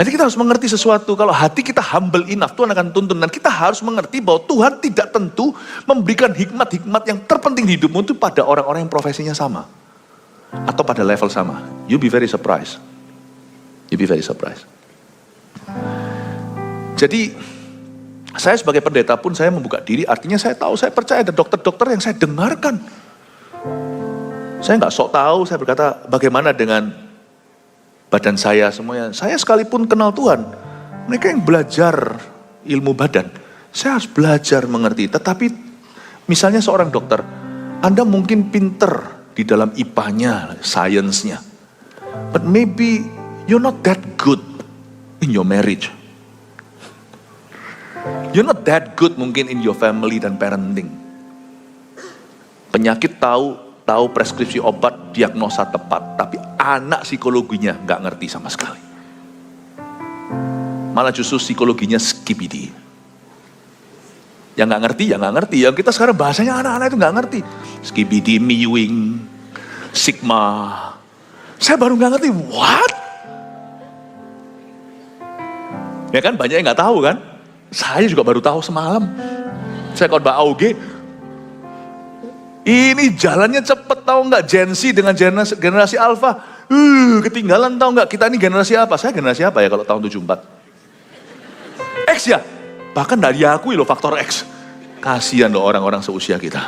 Jadi kita harus mengerti sesuatu, kalau hati kita humble enough, Tuhan akan tuntun. Dan kita harus mengerti bahwa Tuhan tidak tentu memberikan hikmat-hikmat yang terpenting di hidupmu itu pada orang-orang yang profesinya sama. Atau pada level sama. You'll be very surprised. You'll be very surprised. Jadi, saya sebagai pendeta pun saya membuka diri, artinya saya tahu, saya percaya ada dokter-dokter yang saya dengarkan. Saya nggak sok tahu, saya berkata bagaimana dengan badan saya semuanya. Saya sekalipun kenal Tuhan. Mereka yang belajar ilmu badan. Saya harus belajar mengerti. Tetapi misalnya seorang dokter. Anda mungkin pinter di dalam IPA-nya, science-nya. But maybe you're not that good in your marriage. You're not that good mungkin in your family dan parenting. Penyakit tahu preskripsi obat, diagnosa tepat, tapi anak psikologinya nggak ngerti sama sekali. Malah justru psikologinya skibidi. Yang nggak ngerti. Yang kita sekarang bahasanya anak-anak itu nggak ngerti. Skibidi, miwing, sigma. Saya baru nggak ngerti, what? Ya kan banyak yang nggak tahu kan? Saya juga baru tahu semalam. Saya khotbah AUG. Ini jalannya cepet tahu nggak? Gen Z dengan generasi Alpha. Ketinggalan tahu nggak? Kita ini generasi apa? Saya generasi apa ya kalau tahun 74? X ya? Bahkan nggak diakui loh faktor X. Kasihan loh orang-orang seusia kita.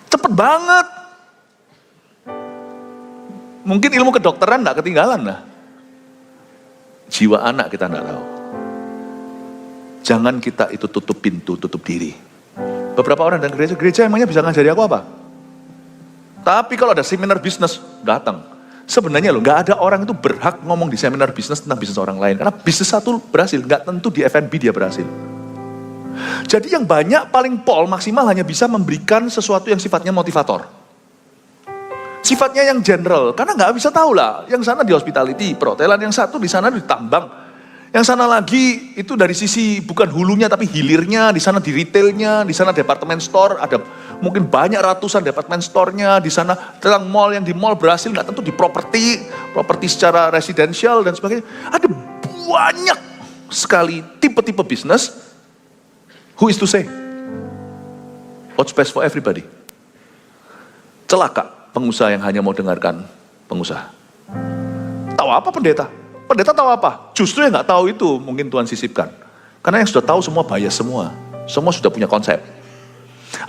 Cepet banget. Mungkin ilmu kedokteran nggak ketinggalan lah. Jiwa anak kita nggak tahu. Jangan kita itu tutup pintu, tutup diri. Beberapa orang dan gereja emangnya bisa ngajari aku apa? Tapi kalau ada seminar bisnis, datang. Sebenarnya loh, gak ada orang itu berhak ngomong di seminar bisnis tentang bisnis orang lain. Karena bisnis satu berhasil, gak tentu di F&B dia berhasil. Jadi yang banyak paling maksimal hanya bisa memberikan sesuatu yang sifatnya motivator. Sifatnya yang general, karena gak bisa tahu lah. Yang sana di hospitality, perhotelan, yang satu di sana di tambang. Yang sana lagi itu dari sisi bukan hulunya tapi hilirnya, di sana di retailnya, di sana department store, ada mungkin banyak ratusan department store-nya, di sana tentang mall, yang di mall berhasil nggak tentu di properti secara residensial dan sebagainya. Ada banyak sekali tipe-tipe bisnis. Who is to say? What's best for everybody? Celaka pengusaha yang hanya mau dengarkan pengusaha. Tahu apa pendeta? Pendeta tahu apa? Justru yang nggak tahu itu mungkin Tuhan sisipkan. Karena yang sudah tahu semua bias semua. Semua sudah punya konsep.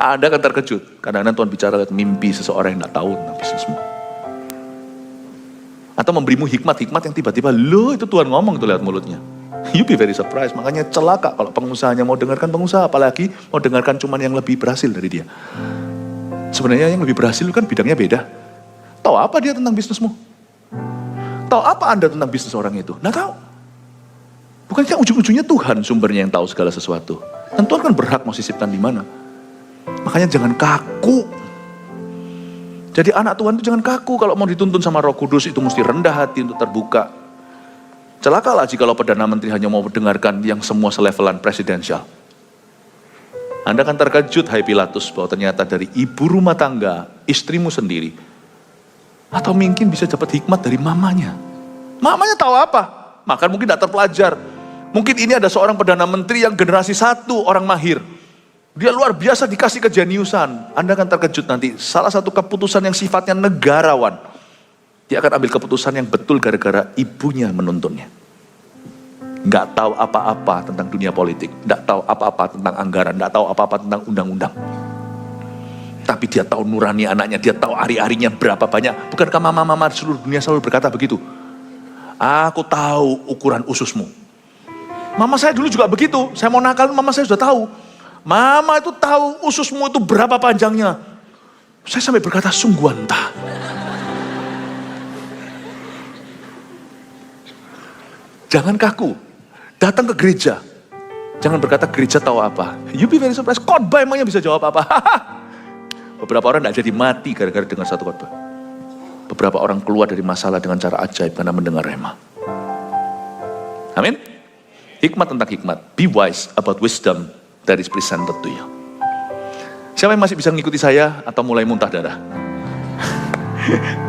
Anda akan terkejut. Kadang-kadang Tuhan bicara lewat mimpi seseorang yang tidak tahu tentang bisnismu. Atau memberimu hikmat-hikmat yang tiba-tiba, loh itu Tuhan ngomong itu lewat mulutnya. You be very surprised. Makanya celaka kalau pengusahanya mau dengarkan pengusaha, apalagi mau dengarkan cuman yang lebih berhasil dari dia. Sebenarnya yang lebih berhasil kan bidangnya beda. Tahu apa dia tentang bisnismu? Tahu apa Anda tentang bisnis orang itu? Nggak tahu. Bukankah ujung-ujungnya Tuhan sumbernya yang tahu segala sesuatu? Dan Tuhan kan berhak mau sisipkan di mana. Makanya jangan kaku. Jadi anak Tuhan itu jangan kaku. Kalau mau dituntun sama Roh Kudus itu mesti rendah hati untuk terbuka. Celakalah jikalau Perdana Menteri hanya mau mendengarkan yang semua selevelan presidensial. Anda akan terkejut, hai Pilatus, bahwa ternyata dari ibu rumah tangga, istrimu sendiri, atau mungkin bisa dapat hikmat dari mamanya. Mamanya tahu apa? Maka mungkin tidak terpelajar. Mungkin ini ada seorang Perdana Menteri yang generasi 1, orang mahir. Dia luar biasa dikasih kejeniusan. Anda akan terkejut nanti, salah satu keputusan yang sifatnya negarawan. Dia akan ambil keputusan yang betul gara-gara ibunya menuntunnya. Nggak tahu apa-apa tentang dunia politik. Nggak tahu apa-apa tentang anggaran. Nggak tahu apa-apa tentang undang-undang. Tapi dia tahu nurani anaknya. Dia tahu hari-harinya berapa banyak. Bukankah mama-mama di seluruh dunia selalu berkata begitu? Aku tahu ukuran ususmu. Mama saya dulu juga begitu. Saya mau nakal, mama saya sudah tahu. Mama itu tahu ususmu itu berapa panjangnya. Saya sampai berkata, sungguh entah. Jangan kaku. Datang ke gereja. Jangan berkata gereja tahu apa. You be very surprised. Khotbah emangnya bisa jawab apa? Beberapa orang tidak jadi mati gara-gara dengar satu khotbah. Beberapa orang keluar dari masalah dengan cara ajaib karena mendengar rema. Amin. Hikmat tentang hikmat. Be wise about wisdom that is presented to you. Siapa yang masih bisa mengikuti saya atau mulai muntah darah?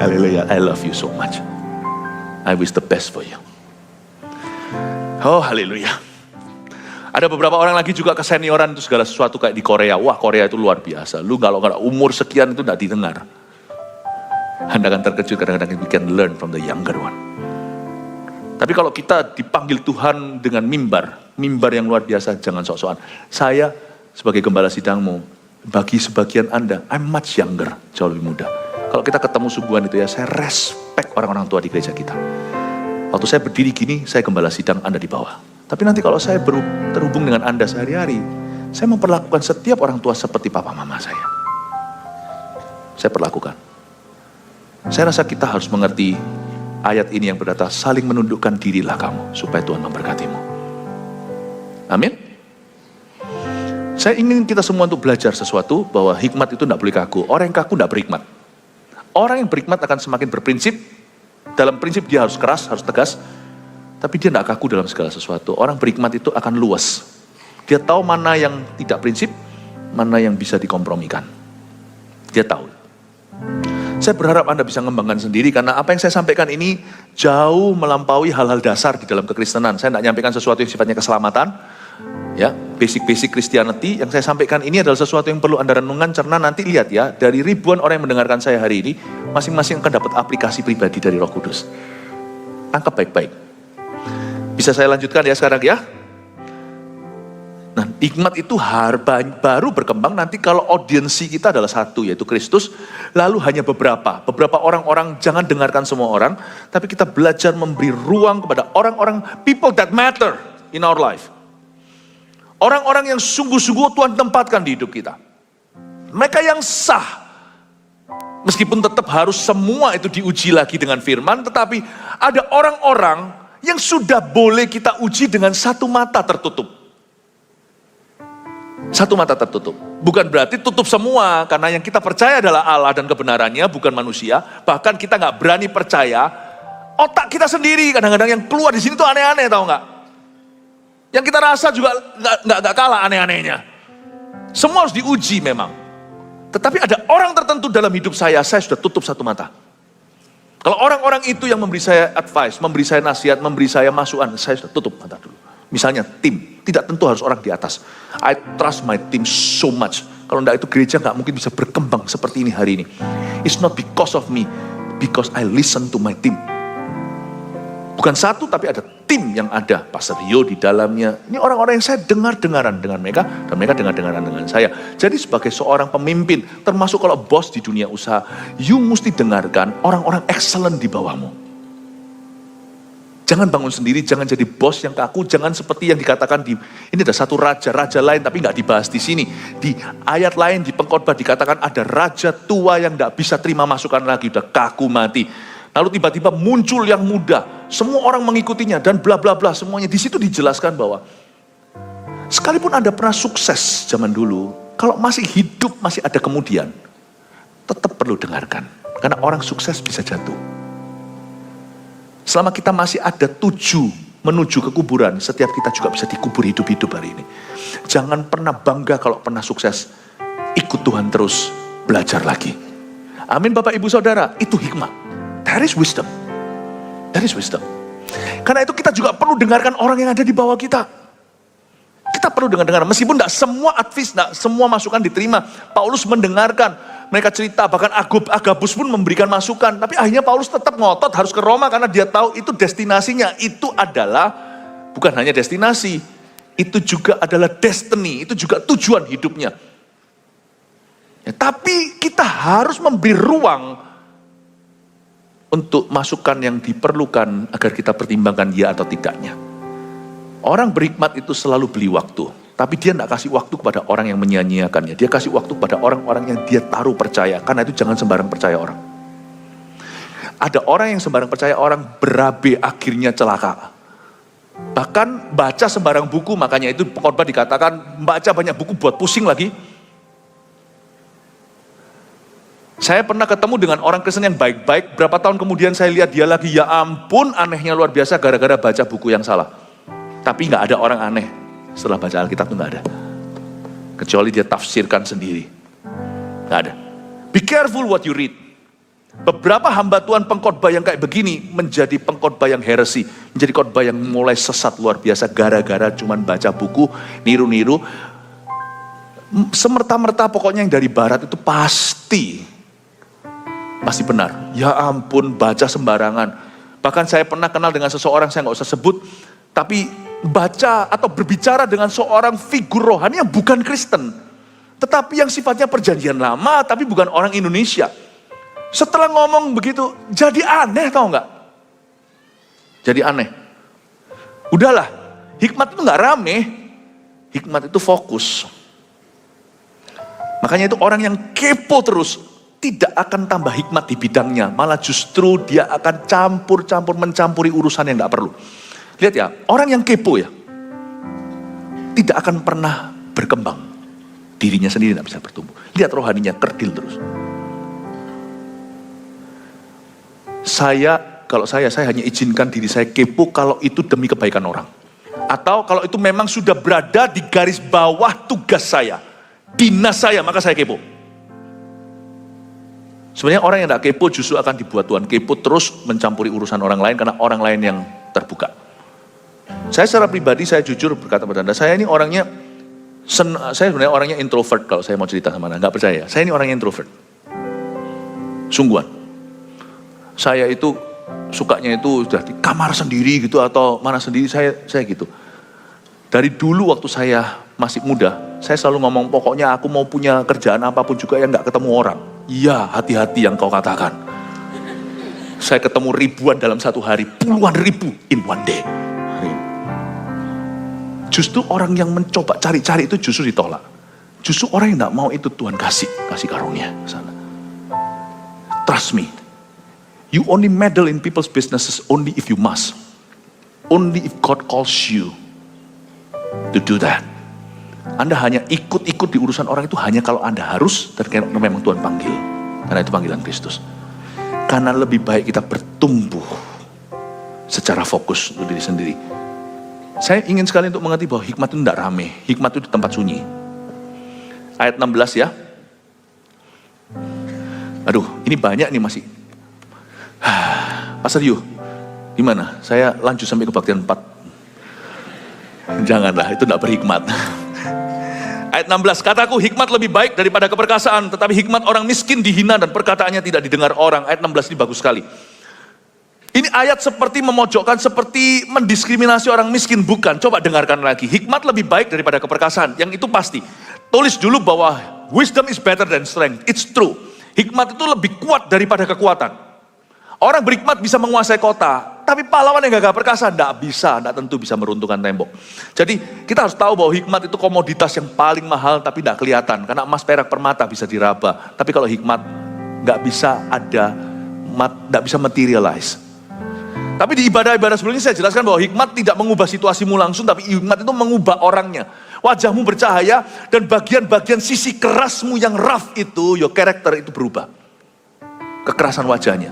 Haleluya. I love you so much. I wish the best for you. Oh haleluya. Ada beberapa orang lagi juga kesenioran itu segala sesuatu kayak di Korea. Wah Korea itu luar biasa. Lu kalau umur sekian itu tidak didengar. Anda akan terkejut kadang-kadang we can learn from the younger one. Tapi kalau kita dipanggil Tuhan dengan mimbar yang luar biasa, jangan sok-sokan. Saya sebagai gembala sidangmu, bagi sebagian Anda, I'm much younger, jauh lebih muda. Kalau kita ketemu sungguhan itu ya, saya respect orang-orang tua di gereja kita. Waktu saya berdiri gini, saya gembala sidang, Anda di bawah. Tapi nanti kalau saya terhubung dengan Anda sehari-hari, saya memperlakukan setiap orang tua seperti papa mama saya. Saya perlakukan. Saya rasa kita harus mengerti ayat ini yang berkata, saling menundukkan dirilah kamu, supaya Tuhan memberkatimu. Amin. Saya ingin kita semua untuk belajar sesuatu, bahwa hikmat itu tidak boleh kaku. Orang yang kaku tidak berhikmat. Orang yang berhikmat akan semakin berprinsip. Dalam prinsip dia harus keras, harus tegas. Tapi dia tidak kaku dalam segala sesuatu. Orang berhikmat itu akan luas. Dia tahu mana yang tidak prinsip, mana yang bisa dikompromikan. Dia tahu. Saya berharap Anda bisa mengembangkan sendiri, karena apa yang saya sampaikan ini jauh melampaui hal-hal dasar di dalam kekristenan. Saya tidak menyampaikan sesuatu yang sifatnya keselamatan, ya, basic Christianity. Yang saya sampaikan ini adalah sesuatu yang perlu Anda renungkan, karena nanti lihat ya, dari ribuan orang yang mendengarkan saya hari ini, masing-masing akan dapat aplikasi pribadi dari Roh Kudus. Tangkap baik-baik. Bisa saya lanjutkan ya sekarang ya? Nah, hikmat itu baru berkembang nanti kalau audiensi kita adalah satu, yaitu Kristus. Lalu hanya beberapa orang-orang, jangan dengarkan semua orang, tapi kita belajar memberi ruang kepada orang-orang, people that matter in our life. Orang-orang yang sungguh-sungguh Tuhan tempatkan di hidup kita. Mereka yang sah. Meskipun tetap harus semua itu diuji lagi dengan firman, tetapi ada orang-orang yang sudah boleh kita uji dengan satu mata tertutup. Satu mata tertutup. Bukan berarti tutup semua, karena yang kita percaya adalah Allah dan kebenarannya, bukan manusia. Bahkan kita nggak berani percaya otak kita sendiri. Kadang-kadang yang keluar di sini tuh aneh-aneh, tahu nggak? Yang kita rasa juga nggak kalah aneh-anehnya. Semua harus diuji memang. Tetapi ada orang tertentu dalam hidup saya sudah tutup satu mata. Kalau orang-orang itu yang memberi saya advice, memberi saya nasihat, memberi saya masukan, saya sudah tutup mata dulu. Misalnya tim, tidak tentu harus orang di atas. I trust my team so much. Kalau enggak itu gereja nggak mungkin bisa berkembang seperti ini hari ini. It's not because of me, because I listen to my team. Bukan satu tapi ada tim yang ada, Pastor Rio di dalamnya. Ini orang-orang yang saya dengar-dengaran dengan mereka, dan mereka dengar-dengaran dengan saya. Jadi sebagai seorang pemimpin, termasuk kalau bos di dunia usaha, you mesti dengarkan orang-orang excellent di bawahmu. Jangan bangun sendiri, jangan jadi bos yang kaku, jangan seperti yang dikatakan ini ada satu raja lain tapi nggak dibahas di sini. Di ayat lain di pengkhotbah dikatakan ada raja tua yang nggak bisa terima masukan lagi, udah kaku mati. Lalu tiba-tiba muncul yang muda, semua orang mengikutinya dan bla bla bla semuanya. Di situ dijelaskan bahwa sekalipun Anda pernah sukses zaman dulu, kalau masih hidup masih ada kemudian, tetap perlu dengarkan. Karena orang sukses bisa jatuh. Selama kita masih ada tuju menuju ke kuburan, setiap kita juga bisa dikubur hidup-hidup hari ini. Jangan pernah bangga kalau pernah sukses. Ikut Tuhan terus, belajar lagi. Amin Bapak Ibu Saudara, itu hikmat. That is wisdom. That is wisdom. Karena itu kita juga perlu dengarkan orang yang ada di bawah kita. Kita perlu dengar-dengar, meskipun tidak semua advice, tidak semua masukan diterima. Paulus mendengarkan, mereka cerita, bahkan Agabus pun memberikan masukan. Tapi akhirnya Paulus tetap ngotot harus ke Roma karena dia tahu itu destinasinya. Itu adalah bukan hanya destinasi, itu juga adalah destiny, itu juga tujuan hidupnya. Ya, tapi kita harus memberi ruang untuk masukan yang diperlukan agar kita pertimbangkan ya atau tidaknya. Orang berhikmat itu selalu beli waktu. Tapi dia tidak kasih waktu kepada orang yang menyia-nyiakannya. Dia kasih waktu kepada orang-orang yang dia taruh percaya. Karena itu jangan sembarang percaya orang. Ada orang yang sembarang percaya orang berabe akhirnya celaka. Bahkan baca sembarang buku, makanya itu pengkhotbah dikatakan baca banyak buku buat pusing lagi. Saya pernah ketemu dengan orang Kristen yang baik-baik. Berapa tahun kemudian saya lihat dia lagi, ya ampun anehnya luar biasa gara-gara baca buku yang salah. Tapi nggak ada orang aneh. Setelah baca Alkitab itu nggak ada. Kecuali dia tafsirkan sendiri. Nggak ada. Be careful what you read. Beberapa hamba Tuhan pengkhotbah yang kayak begini menjadi pengkhotbah yang heresi. Menjadi khotbah yang mulai sesat luar biasa gara-gara cuman baca buku, niru-niru. Semerta-merta pokoknya yang dari barat itu pasti benar. Ya ampun baca sembarangan. Bahkan saya pernah kenal dengan seseorang, saya nggak usah sebut. Tapi baca atau berbicara dengan seorang figur rohani yang bukan Kristen. Tetapi yang sifatnya perjanjian lama, tapi bukan orang Indonesia. Setelah ngomong begitu, jadi aneh tau nggak? Jadi aneh. Udahlah, hikmat itu nggak rame. Hikmat itu fokus. Makanya itu orang yang kepo terus, tidak akan tambah hikmat di bidangnya. Malah justru dia akan campur-campur, mencampuri urusan yang nggak perlu. Lihat ya, orang yang kepo ya, tidak akan pernah berkembang. Dirinya sendiri tidak bisa bertumbuh. Lihat rohaninya, kerdil terus. Kalau saya hanya izinkan diri saya kepo kalau itu demi kebaikan orang. Atau kalau itu memang sudah berada di garis bawah tugas saya, dinas saya, maka saya kepo. Sebenarnya orang yang tidak kepo justru akan dibuat Tuhan kepo terus mencampuri urusan orang lain karena orang lain yang terbuka. Saya secara pribadi, saya jujur berkata pada Anda, saya ini orangnya, saya sebenarnya orangnya introvert kalau saya mau cerita sama Anda, nggak percaya. Saya ini orangnya introvert. Sungguhan. Saya itu sukanya itu sudah di kamar sendiri gitu atau mana sendiri, saya gitu. Dari dulu waktu saya masih muda, saya selalu ngomong pokoknya aku mau punya kerjaan apapun juga yang nggak ketemu orang. Iya, hati-hati yang kau katakan. Saya ketemu ribuan dalam satu hari, puluhan ribu in one day. Justru orang yang mencoba cari-cari itu justru ditolak. Justru orang yang tidak mau itu Tuhan kasih karunia ke sana. Trust me. You only meddle in people's businesses only if you must. Only if God calls you to do that. Anda hanya ikut-ikut di urusan orang itu hanya kalau Anda harus dan karena memang Tuhan panggil. Karena itu panggilan Kristus. Karena lebih baik kita bertumbuh secara fokus untuk diri sendiri. Saya ingin sekali untuk mengerti bahwa hikmat itu tidak rame. Hikmat itu di tempat sunyi. Ayat 16 ya. Aduh, ini banyak nih masih. Pastor Yu, gimana? Saya lanjut sampai kebaktian 4. Janganlah, itu tidak berhikmat. Ayat 16, kataku hikmat lebih baik daripada keperkasaan, tetapi hikmat orang miskin dihina dan perkataannya tidak didengar orang. Ayat 16 ini bagus sekali. Ini ayat seperti memojokkan, seperti mendiskriminasi orang miskin. Bukan, coba dengarkan lagi. Hikmat lebih baik daripada keperkasaan, yang itu pasti. Tulis dulu bahwa wisdom is better than strength. It's true. Hikmat itu lebih kuat daripada kekuatan. Orang berhikmat bisa menguasai kota, tapi pahlawan yang gagah perkasa tidak bisa, tidak tentu bisa meruntuhkan tembok. Jadi kita harus tahu bahwa hikmat itu komoditas yang paling mahal tapi tidak kelihatan. Karena emas, perak, permata bisa diraba. Tapi kalau hikmat nggak bisa ada, nggak bisa materialize. Tapi di ibadah-ibadah sebelumnya saya jelaskan bahwa hikmat tidak mengubah situasimu langsung, tapi hikmat itu mengubah orangnya. Wajahmu bercahaya dan bagian-bagian sisi kerasmu yang rough itu, your character itu berubah. Kekerasan wajahnya.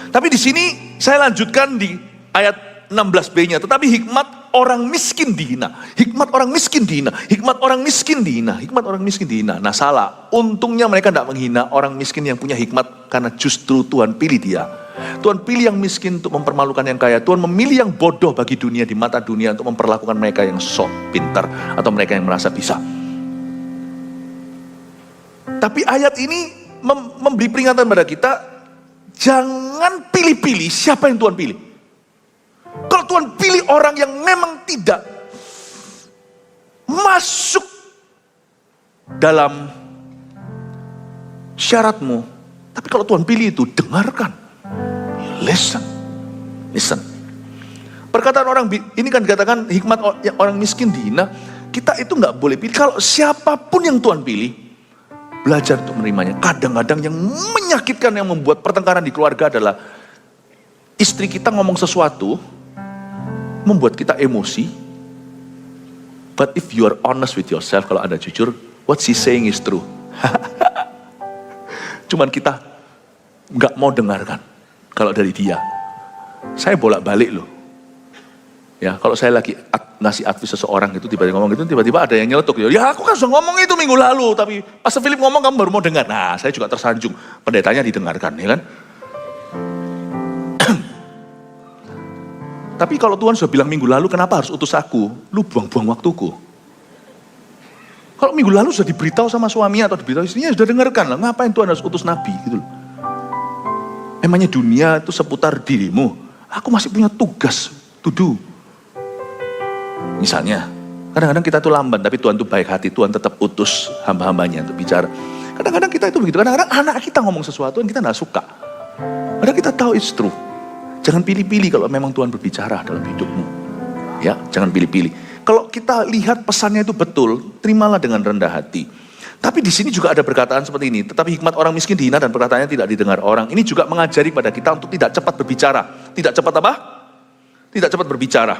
Tapi di sini saya lanjutkan di ayat 16b-nya. Tetapi hikmat orang miskin dihina. Hikmat orang miskin dihina. Hikmat orang miskin dihina. Hikmat orang miskin dihina. Nah salah. Untungnya mereka tidak menghina orang miskin yang punya hikmat. Karena justru Tuhan pilih dia. Tuhan pilih yang miskin untuk mempermalukan yang kaya. Tuhan memilih yang bodoh bagi dunia di mata dunia untuk memperlakukan mereka yang sok pintar atau mereka yang merasa bisa. Tapi ayat ini memberi peringatan pada kita, jangan pilih-pilih siapa yang Tuhan pilih. Kalau Tuhan pilih orang yang memang tidak masuk dalam syaratmu, tapi kalau Tuhan pilih itu, dengarkan. Listen. Perkataan orang ini kan dikatakan hikmat orang miskin dihina. Kita itu nggak boleh pilih. Kalau siapapun yang Tuhan pilih, belajar untuk menerimanya. Kadang-kadang yang menyakitkan, yang membuat pertengkaran di keluarga adalah istri kita ngomong sesuatu, membuat kita emosi. But if you are honest with yourself, kalau Anda jujur, what she saying is true. Cuman kita nggak mau dengarkan. Kalau dari dia, saya bolak-balik loh. Ya, kalau saya lagi ngasih advice seseorang itu tiba-tiba ngomong gitu, tiba-tiba ada yang nyeletuk. Ya aku kan sudah ngomong itu minggu lalu, tapi Pastor Philip ngomong kamu baru mau dengar. Nah, saya juga tersanjung. Pendetanya didengarkan, ya kan? Tapi kalau Tuhan sudah bilang minggu lalu, kenapa harus utus aku? Lu buang-buang waktuku. Kalau minggu lalu sudah diberitahu sama suaminya atau diberitahu istrinya, sudah dengarkan lah. Ngapain Tuhan harus utus nabi gitu loh. Emangnya dunia itu seputar dirimu. Aku masih punya tugas to do. Misalnya, kadang-kadang kita tuh lamban, tapi Tuhan tuh baik hati. Tuhan tetap utus hamba-hambanya untuk bicara. Kadang-kadang kita itu begitu. Kadang-kadang anak kita ngomong sesuatu yang kita gak suka. Padahal kita tahu it's true. Jangan pilih-pilih kalau memang Tuhan berbicara dalam hidupmu. Ya, jangan pilih-pilih. Kalau kita lihat pesannya itu betul, terimalah dengan rendah hati. Tapi di sini juga ada perkataan seperti ini. Tetapi hikmat orang miskin dihina dan perkataannya tidak didengar orang. Ini juga mengajari pada kita untuk tidak cepat berbicara. Tidak cepat apa? Tidak cepat berbicara.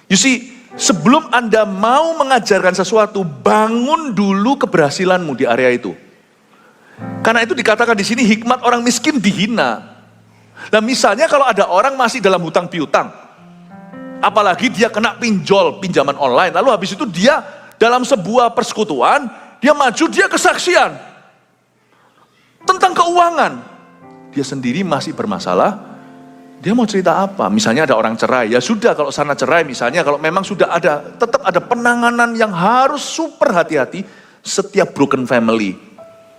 You see, sebelum Anda mau mengajarkan sesuatu, bangun dulu keberhasilanmu di area itu. Karena itu dikatakan di sini hikmat orang miskin dihina. Nah misalnya kalau ada orang masih dalam hutang piutang, apalagi dia kena pinjaman online, lalu habis itu dia dalam sebuah persekutuan, dia maju, dia kesaksian tentang keuangan. Dia sendiri masih bermasalah, dia mau cerita apa? Misalnya ada orang cerai, ya sudah kalau sana cerai misalnya, kalau memang sudah ada, tetap ada penanganan yang harus super hati-hati setiap broken family.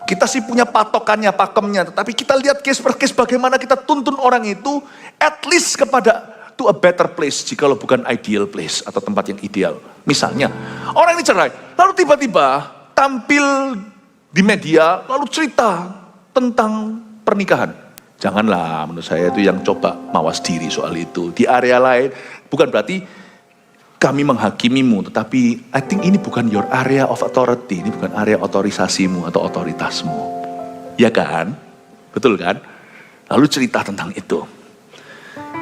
Kita sih punya patokannya, pakemnya, tetapi kita lihat case per case bagaimana kita tuntun orang itu at least kepada to a better place, jikalau bukan ideal place atau tempat yang ideal. Misalnya, orang ini cerai, lalu tiba-tiba tampil di media, lalu cerita tentang pernikahan. Janganlah, menurut saya itu yang coba mawas diri soal itu. Di area lain, bukan berarti kami menghakimimu, tetapi I think ini bukan your area of authority, ini bukan area otorisasimu atau otoritasmu. Ya kan? Betul kan? Lalu cerita tentang itu.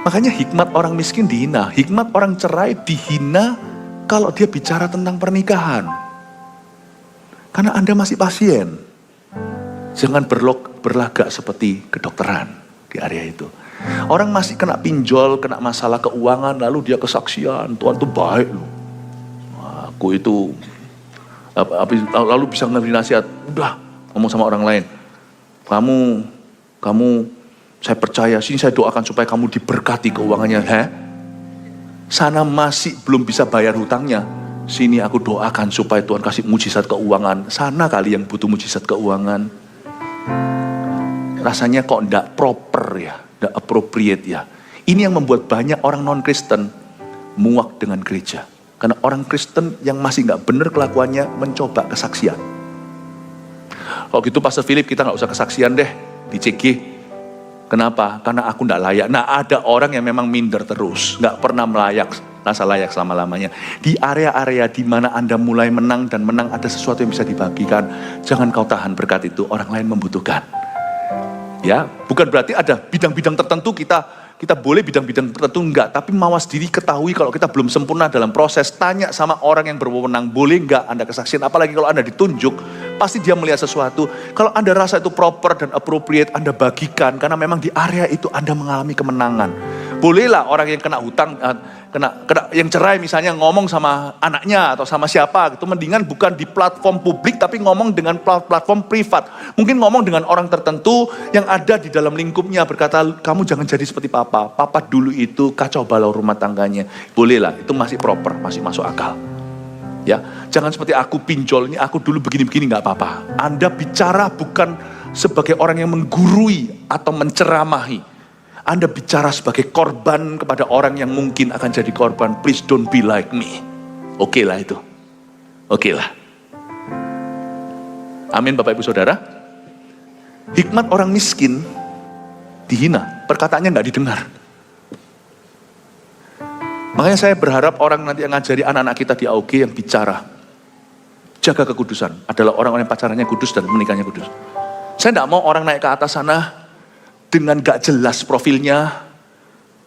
Makanya hikmat orang miskin dihina, hikmat orang cerai dihina kalau dia bicara tentang pernikahan. Karena Anda masih pasien. Jangan berlagak seperti kedokteran di area itu. Orang masih kena pinjol, kena masalah keuangan, lalu dia kesaksian, Tuhan itu baik loh. Aku itu, lalu bisa ngasih nasihat, udah ngomong sama orang lain. Kamu, saya percaya, sini saya doakan supaya kamu diberkati keuangannya. Sana masih belum bisa bayar hutangnya. Sini aku doakan supaya Tuhan kasih mujizat keuangan. Sana kali yang butuh mujizat keuangan. Rasanya kok enggak proper ya. Tidak appropriate ya. Ini yang membuat banyak orang non-Kristen muak dengan gereja. Karena orang Kristen yang masih nggak benar kelakuannya mencoba kesaksian. Kalau gitu Pastor Philip, kita nggak usah kesaksian deh di CG. Kenapa? Karena aku nggak layak. Nah, ada orang yang memang minder terus, nggak pernah rasa layak selama-lamanya. Di area-area di mana Anda mulai menang dan menang, ada sesuatu yang bisa dibagikan. Jangan kau tahan berkat itu, orang lain membutuhkan. Ya, bukan berarti ada bidang-bidang tertentu kita boleh bidang-bidang tertentu enggak, tapi mawas diri ketahui kalau kita belum sempurna dalam proses, tanya sama orang yang berwenang, boleh enggak Anda kesaksian, apalagi kalau Anda ditunjuk, pasti dia melihat sesuatu. Kalau Anda rasa itu proper dan appropriate, Anda bagikan, karena memang di area itu Anda mengalami kemenangan. Bolehlah orang yang kena hutang, yang cerai misalnya ngomong sama anaknya atau sama siapa gitu, mendingan bukan di platform publik tapi ngomong dengan platform privat. Mungkin ngomong dengan orang tertentu yang ada di dalam lingkupnya, berkata kamu jangan jadi seperti papa. Papa dulu itu kacau balau rumah tangganya. Bolehlah, itu masih proper, masih masuk akal. Ya, jangan seperti aku pinjol, ini aku dulu begini-begini, nggak apa-apa. Anda bicara bukan sebagai orang yang menggurui atau menceramahi. Anda bicara sebagai korban kepada orang yang mungkin akan jadi korban. Please don't be like me. Oke lah itu. Oke lah. Amin Bapak Ibu Saudara. Hikmat orang miskin dihina, perkataannya nggak didengar. Makanya saya berharap orang nanti yang ngajari anak-anak kita di AUG yang bicara, jaga kekudusan, adalah orang-orang yang pacarannya kudus dan menikahnya kudus. Saya tidak mau orang naik ke atas sana dengan gak jelas profilnya.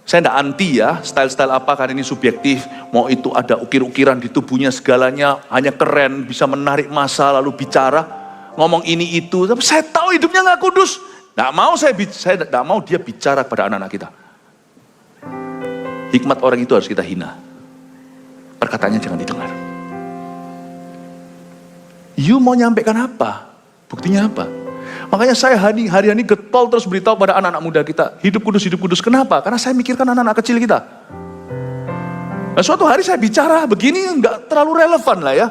Saya tidak anti ya, style-style apa, karena ini subjektif. Mau itu ada ukir-ukiran di tubuhnya segalanya, hanya keren, bisa menarik massa, lalu bicara, ngomong ini itu. Tapi saya tahu hidupnya gak kudus. Saya tidak mau dia bicara kepada anak-anak kita. Hikmat orang itu harus kita hina. Perkataannya jangan didengar. You mau nyampaikan apa? Buktinya apa? Makanya saya hari-hari getol terus beritahu pada anak-anak muda kita, hidup kudus. Kenapa? Karena saya mikirkan anak-anak kecil kita. Nah, suatu hari saya bicara begini nggak terlalu relevan lah ya.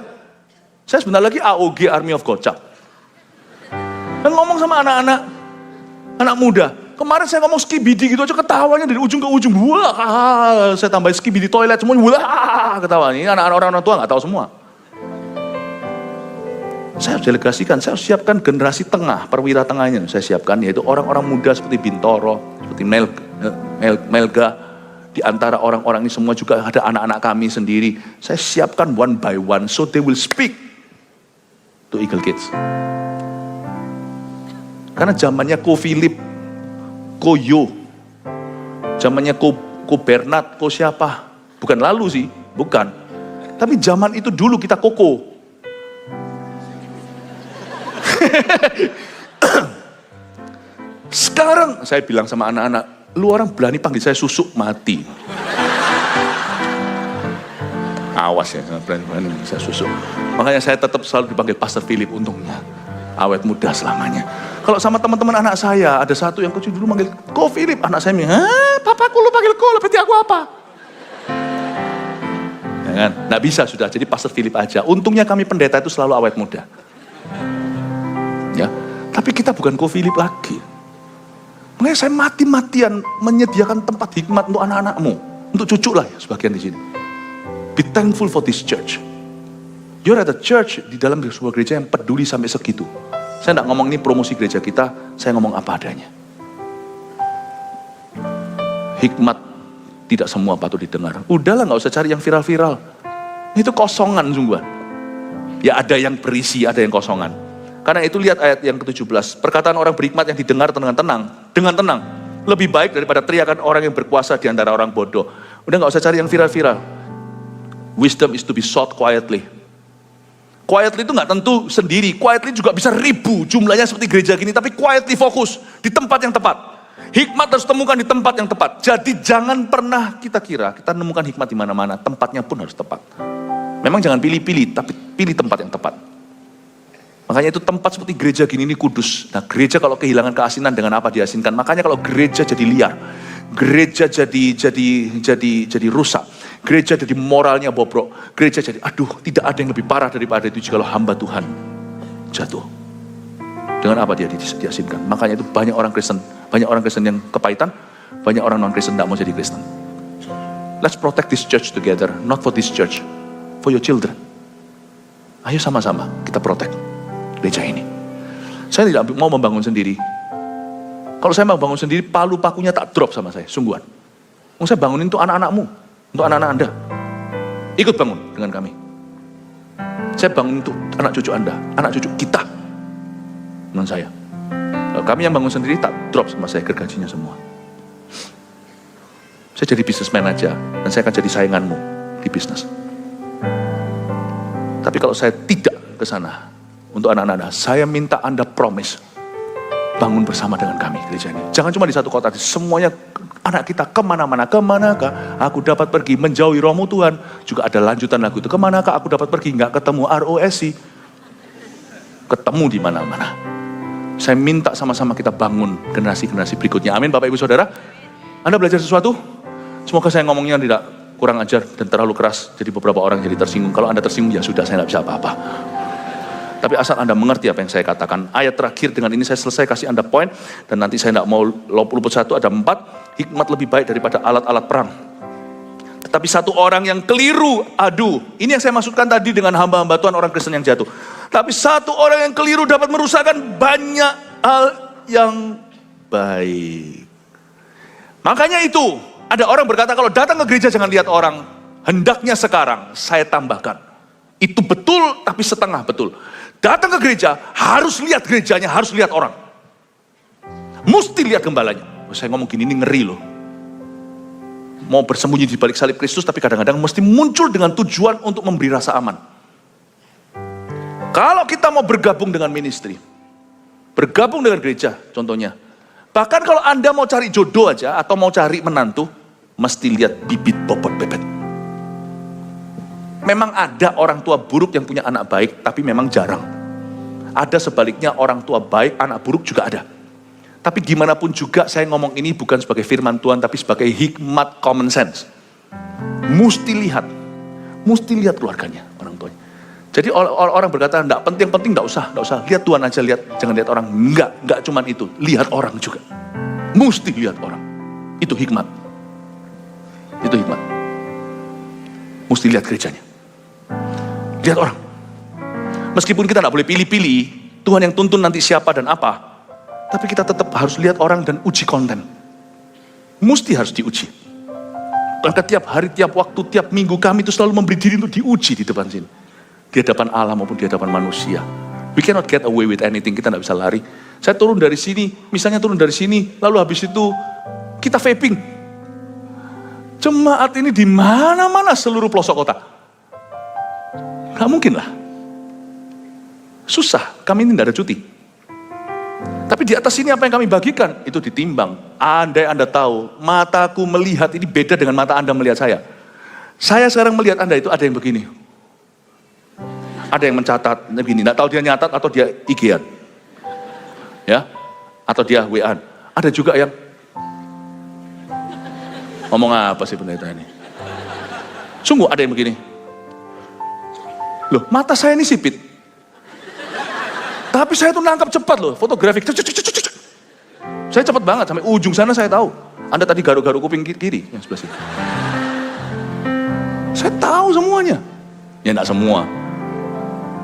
Saya sebentar lagi AOG Army of Gocap. Dan ngomong sama anak muda. Kemarin saya ngomong skibidi gitu aja ketawanya dari ujung ke ujung. Wah, saya tambahin skibidi toilet semuanya. Wah, ketawa. Ini anak-anak orang tua nggak tahu semua. Saya harus delegasikan, saya harus siapkan generasi tengah, perwira tengahnya. Saya siapkan yaitu orang-orang muda seperti Bintoro, seperti Melga. Di antara orang-orang ini semua juga ada anak-anak kami sendiri. Saya siapkan one by one, so they will speak to Eagle Kids. Karena zamannya Ko Philip, Ko Yo, zamannya Ko Bernard, Ko siapa? Bukan lalu sih, bukan. Tapi zaman itu dulu kita Koko. Sekarang saya bilang sama anak-anak, lu orang berani panggil saya susuk mati. Awas ya, berani saya susuk. Makanya saya tetap selalu dipanggil Pastor Philip, untungnya awet muda selamanya. Kalau sama teman-teman anak saya, ada satu yang kecil dulu manggil Ko Philip, anak saya bilang, papaku lu panggil Ko, berarti aku apa? Ya kan? Nggak bisa sudah, jadi Pastor Philip aja. Untungnya kami pendeta itu selalu awet muda. Ya, tapi kita bukan Ko Philip lagi. Makanya saya mati-matian menyediakan tempat hikmat untuk anak-anakmu, untuk cucu lah ya, sebagian di sini. Be thankful for this church. You're at a church di dalam sebuah gereja yang peduli sampai segitu. Saya tidak ngomong ini promosi gereja kita, saya ngomong apa adanya. Hikmat tidak semua patut didengar. Udahlah, nggak usah cari yang viral-viral. Itu kosongan sungguhan. Ya ada yang berisi, ada yang kosongan. Karena itu lihat ayat yang ke-17. Perkataan orang berhikmat yang didengar dengan tenang. Lebih baik daripada teriakan orang yang berkuasa di antara orang bodoh. Udah gak usah cari yang viral-viral. Wisdom is to be sought quietly. Quietly itu gak tentu sendiri. Quietly juga bisa ribu jumlahnya seperti gereja gini. Tapi quietly fokus di tempat yang tepat. Hikmat harus temukan di tempat yang tepat. Jadi jangan pernah kita kira kita nemukan hikmat di mana-mana. Tempatnya pun harus tepat. Memang jangan pilih-pilih, tapi pilih tempat yang tepat. Makanya itu tempat seperti gereja gini ini kudus. Nah, gereja kalau kehilangan keasinan dengan apa diasinkan? Makanya kalau gereja jadi liar, gereja jadi rusak, gereja jadi moralnya bobrok, gereja jadi tidak ada yang lebih parah daripada itu jikalau hamba Tuhan jatuh. Dengan apa dia diasinkan? Makanya itu banyak orang Kristen yang kepahitan banyak orang non-Kristen tidak mau jadi Kristen. Let's protect this church together, not for this church, for your children. Ayo sama-sama kita protect gereja ini. Saya tidak mau membangun sendiri. Kalau saya mau bangun sendiri, palu pakunya tak drop sama saya, sungguhan. Mau saya bangunin untuk anak-anakmu, untuk anak-anak Anda. Ikut bangun dengan kami. Saya bangun untuk anak cucu Anda, anak cucu kita. Dengan saya. Kalau kami yang bangun sendiri, tak drop sama saya gergajinya semua. Saya jadi businessman aja, dan saya akan jadi sainganmu di bisnis. Tapi kalau saya tidak ke sana, untuk anak-anak Anda, saya minta Anda promise, bangun bersama dengan kami gereja ini. Jangan cuma di satu kota, semuanya anak kita kemana-mana, kemanakah aku dapat pergi menjauhi rohmu Tuhan. Juga ada lanjutan lagu itu, kemanakah aku dapat pergi, nggak ketemu ROSI. Ketemu di mana-mana. Saya minta sama-sama kita bangun generasi-generasi berikutnya. Amin Bapak Ibu Saudara. Anda belajar sesuatu? Semoga saya ngomongnya tidak kurang ajar dan terlalu keras. Jadi beberapa orang jadi tersinggung. Kalau Anda tersinggung ya sudah, saya nggak bisa apa-apa. Tapi asal Anda mengerti apa yang saya katakan. Ayat terakhir dengan ini saya selesai kasih Anda poin. Dan nanti saya tidak mau luput satu, ada 4. Hikmat lebih baik daripada alat-alat perang. Tetapi satu orang yang keliru, aduh. Ini yang saya maksudkan tadi dengan hamba-hamba Tuhan orang Kristen yang jatuh. Tapi satu orang yang keliru dapat merusakkan banyak hal yang baik. Makanya itu, ada orang berkata kalau datang ke gereja jangan lihat orang. Hendaknya sekarang saya tambahkan. Itu betul tapi setengah betul. Datang ke gereja, harus lihat gerejanya, harus lihat orang. Mesti lihat gembalanya. Saya ngomong gini, ini ngeri loh. Mau bersembunyi di balik salib Kristus, tapi kadang-kadang mesti muncul dengan tujuan untuk memberi rasa aman. Kalau kita mau bergabung dengan ministry, bergabung dengan gereja, contohnya. Bahkan kalau Anda mau cari jodoh aja, atau mau cari menantu, mesti lihat bibit bobot bebet. Memang ada orang tua buruk yang punya anak baik, tapi memang jarang. Ada sebaliknya orang tua baik, anak buruk juga ada. Tapi gimana pun juga saya ngomong ini bukan sebagai firman Tuhan, tapi sebagai hikmat common sense. Mesti lihat keluarganya, orang tuanya. Jadi orang berkata, enggak penting, enggak usah. Lihat Tuhan aja, jangan lihat orang. Enggak cuman itu, lihat orang juga. Mesti lihat orang. Itu hikmat. Mesti lihat gerejanya. Lihat orang. Meskipun kita enggak boleh pilih-pilih, Tuhan yang tuntun nanti siapa dan apa. Tapi kita tetap harus lihat orang dan uji konten. Mesti harus diuji. Maka tiap hari, tiap waktu, tiap minggu kami itu selalu memberi diri untuk diuji di depan sini. Di hadapan Allah maupun di hadapan manusia. We cannot get away with anything, kita tidak bisa lari. Saya turun dari sini, lalu habis itu kita vaping. Jemaat ini di mana-mana seluruh pelosok kota. Gak mungkin lah. Susah, kami ini tidak ada cuti. Tapi di atas ini apa yang kami bagikan, itu ditimbang. Andai Anda tahu, mataku melihat ini beda dengan mata Anda melihat saya. Saya sekarang melihat Anda itu ada yang begini. Ada yang mencatat, begini, nggak tahu dia nyatat atau dia IG-an. Ya, atau dia WA-an. Ada juga yang, ngomong apa sih pendeta ini? Sungguh ada yang begini. Loh, mata saya ini sipit. Tapi saya tuh nangkap cepat loh, fotografik. Saya cepat banget, sampai ujung sana saya tahu. Anda tadi garu-garu kuping kiri, yang sebelah sini. Saya tahu semuanya. Ya enggak semua.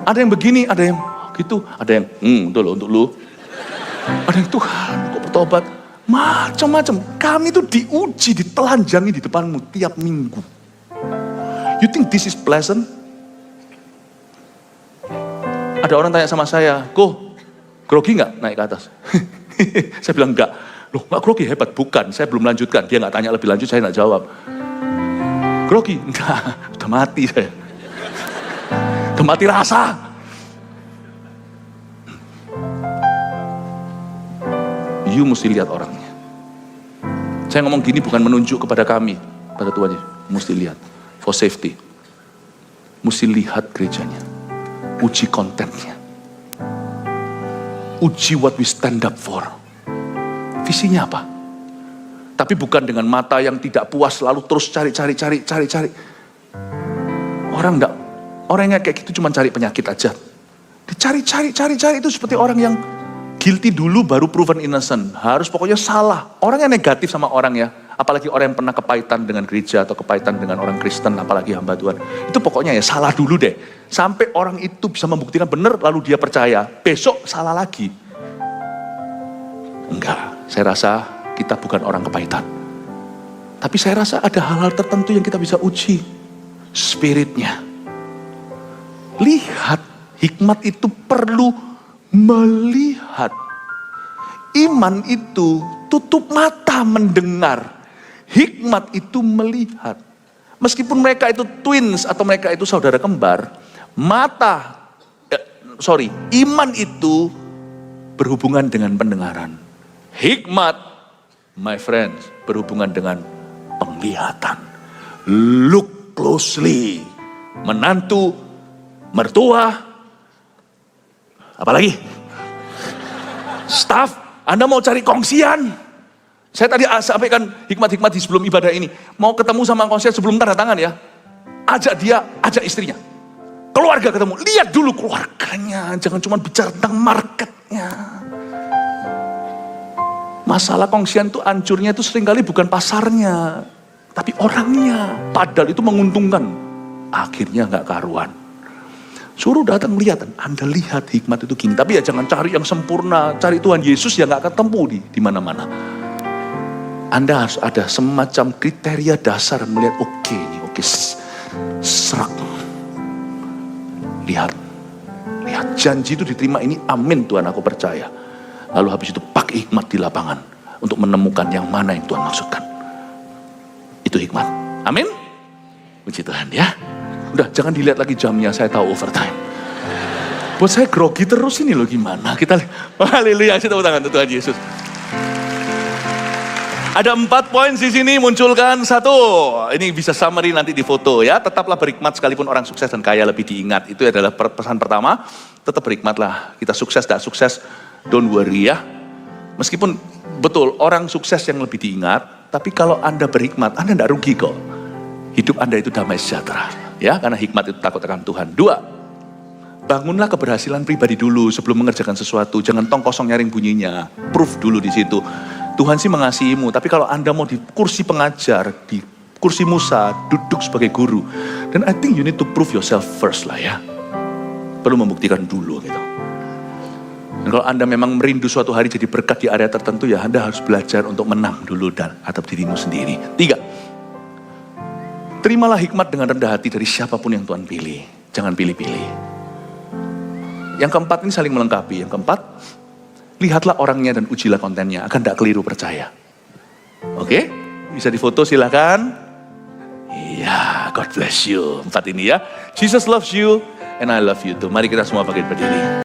Ada yang begini, ada yang gitu, ada yang, itu loh untuk lu. Ada yang Tuhan, kok bertobat. Macam-macam. Kami itu diuji, ditelanjangi di depanmu tiap minggu. You think this is pleasant? Ada orang tanya sama saya, grogi nggak naik ke atas? Saya bilang enggak. Loh, nggak grogi, hebat. Bukan, saya belum lanjutkan. Dia nggak tanya lebih lanjut, saya nggak jawab. Grogi? Enggak, udah mati saya. Udah mati rasa. You mesti lihat orangnya. Saya ngomong gini bukan menunjuk kepada kami, pada Tuhan Yesus. Mesti lihat, for safety. Mesti lihat gerejanya. Uji kontennya. Uji what we stand up for. Visinya apa? Tapi bukan dengan mata yang tidak puas, lalu terus cari. Orang yang kayak gitu cuma cari penyakit aja. Dicari itu seperti orang yang Guilty dulu baru proven innocent. Harus pokoknya salah. Orang yang negatif sama orang ya, apalagi orang yang pernah kepahitan dengan gereja atau kepahitan dengan orang Kristen, apalagi hamba Tuhan. Itu pokoknya ya salah dulu deh. Sampai orang itu bisa membuktikan benar lalu dia percaya. Besok salah lagi. Enggak, saya rasa kita bukan orang kepahitan. Tapi saya rasa ada hal-hal tertentu yang kita bisa uji. Spiritnya. Lihat, hikmat itu perlu melihat. Iman itu tutup mata mendengar. Hikmat itu melihat. Meskipun mereka itu twins atau mereka itu saudara kembar, iman itu berhubungan dengan pendengaran. Hikmat, my friends, berhubungan dengan penglihatan. Look closely. Menantu, mertua, apalagi staff, Anda mau cari kongsian. Saya tadi sampaikan hikmat-hikmat di sebelum ibadah ini. Mau ketemu sama kongsian sebelum tanda tangan ya. Ajak dia, ajak istrinya. Keluarga ketemu, lihat dulu keluarganya. Jangan cuma bicara tentang marketnya. Masalah kongsian itu hancurnya itu seringkali bukan pasarnya. Tapi orangnya. Padahal itu menguntungkan. Akhirnya gak karuan. Suruh datang lihat, Anda lihat hikmat itu gini. Tapi ya jangan cari yang sempurna, cari Tuhan Yesus yang gak ketemu di mana-mana. Anda harus ada semacam kriteria dasar melihat oke, serak. Lihat, janji itu diterima ini, amin Tuhan aku percaya. Lalu habis itu pakai hikmat di lapangan untuk menemukan yang mana yang Tuhan maksudkan. Itu hikmat, amin. Puji Tuhan ya. Udah jangan dilihat lagi jamnya, saya tahu overtime. Buat saya grogi terus ini loh gimana. Kita lihat, haleluya, kita tepuk tangan untuk Tuhan Yesus. Ada 4 poin di sini munculkan. 1, ini bisa summary nanti di foto ya. Tetaplah berhikmat sekalipun orang sukses dan kaya lebih diingat. Itu adalah pesan pertama. Tetap berhikmatlah. Kita sukses tidak sukses, don't worry ya. Meskipun betul orang sukses yang lebih diingat, tapi kalau Anda berhikmat, Anda tidak rugi kok. Hidup Anda itu damai sejahtera. Ya, karena hikmat itu takut akan Tuhan. 2, bangunlah keberhasilan pribadi dulu sebelum mengerjakan sesuatu. Jangan tong kosong nyaring bunyinya. Proof dulu di situ. Tuhan sih mengasihimu, tapi kalau Anda mau di kursi pengajar, di kursi Musa, duduk sebagai guru, then I think you need to prove yourself first lah ya. Perlu membuktikan dulu gitu. Dan kalau Anda memang merindu suatu hari jadi berkat di area tertentu, ya Anda harus belajar untuk menang dulu atau dirimu sendiri. 3, terimalah hikmat dengan rendah hati dari siapapun yang Tuhan pilih. Jangan pilih-pilih. Yang keempat ini saling melengkapi. Yang keempat, lihatlah orangnya dan ujilah kontennya, akan tidak keliru percaya. Oke? Bisa difoto silakan. Iya, God bless you. 4 ini ya. Jesus loves you and I love you too. Mari kita semua bangkit berdiri.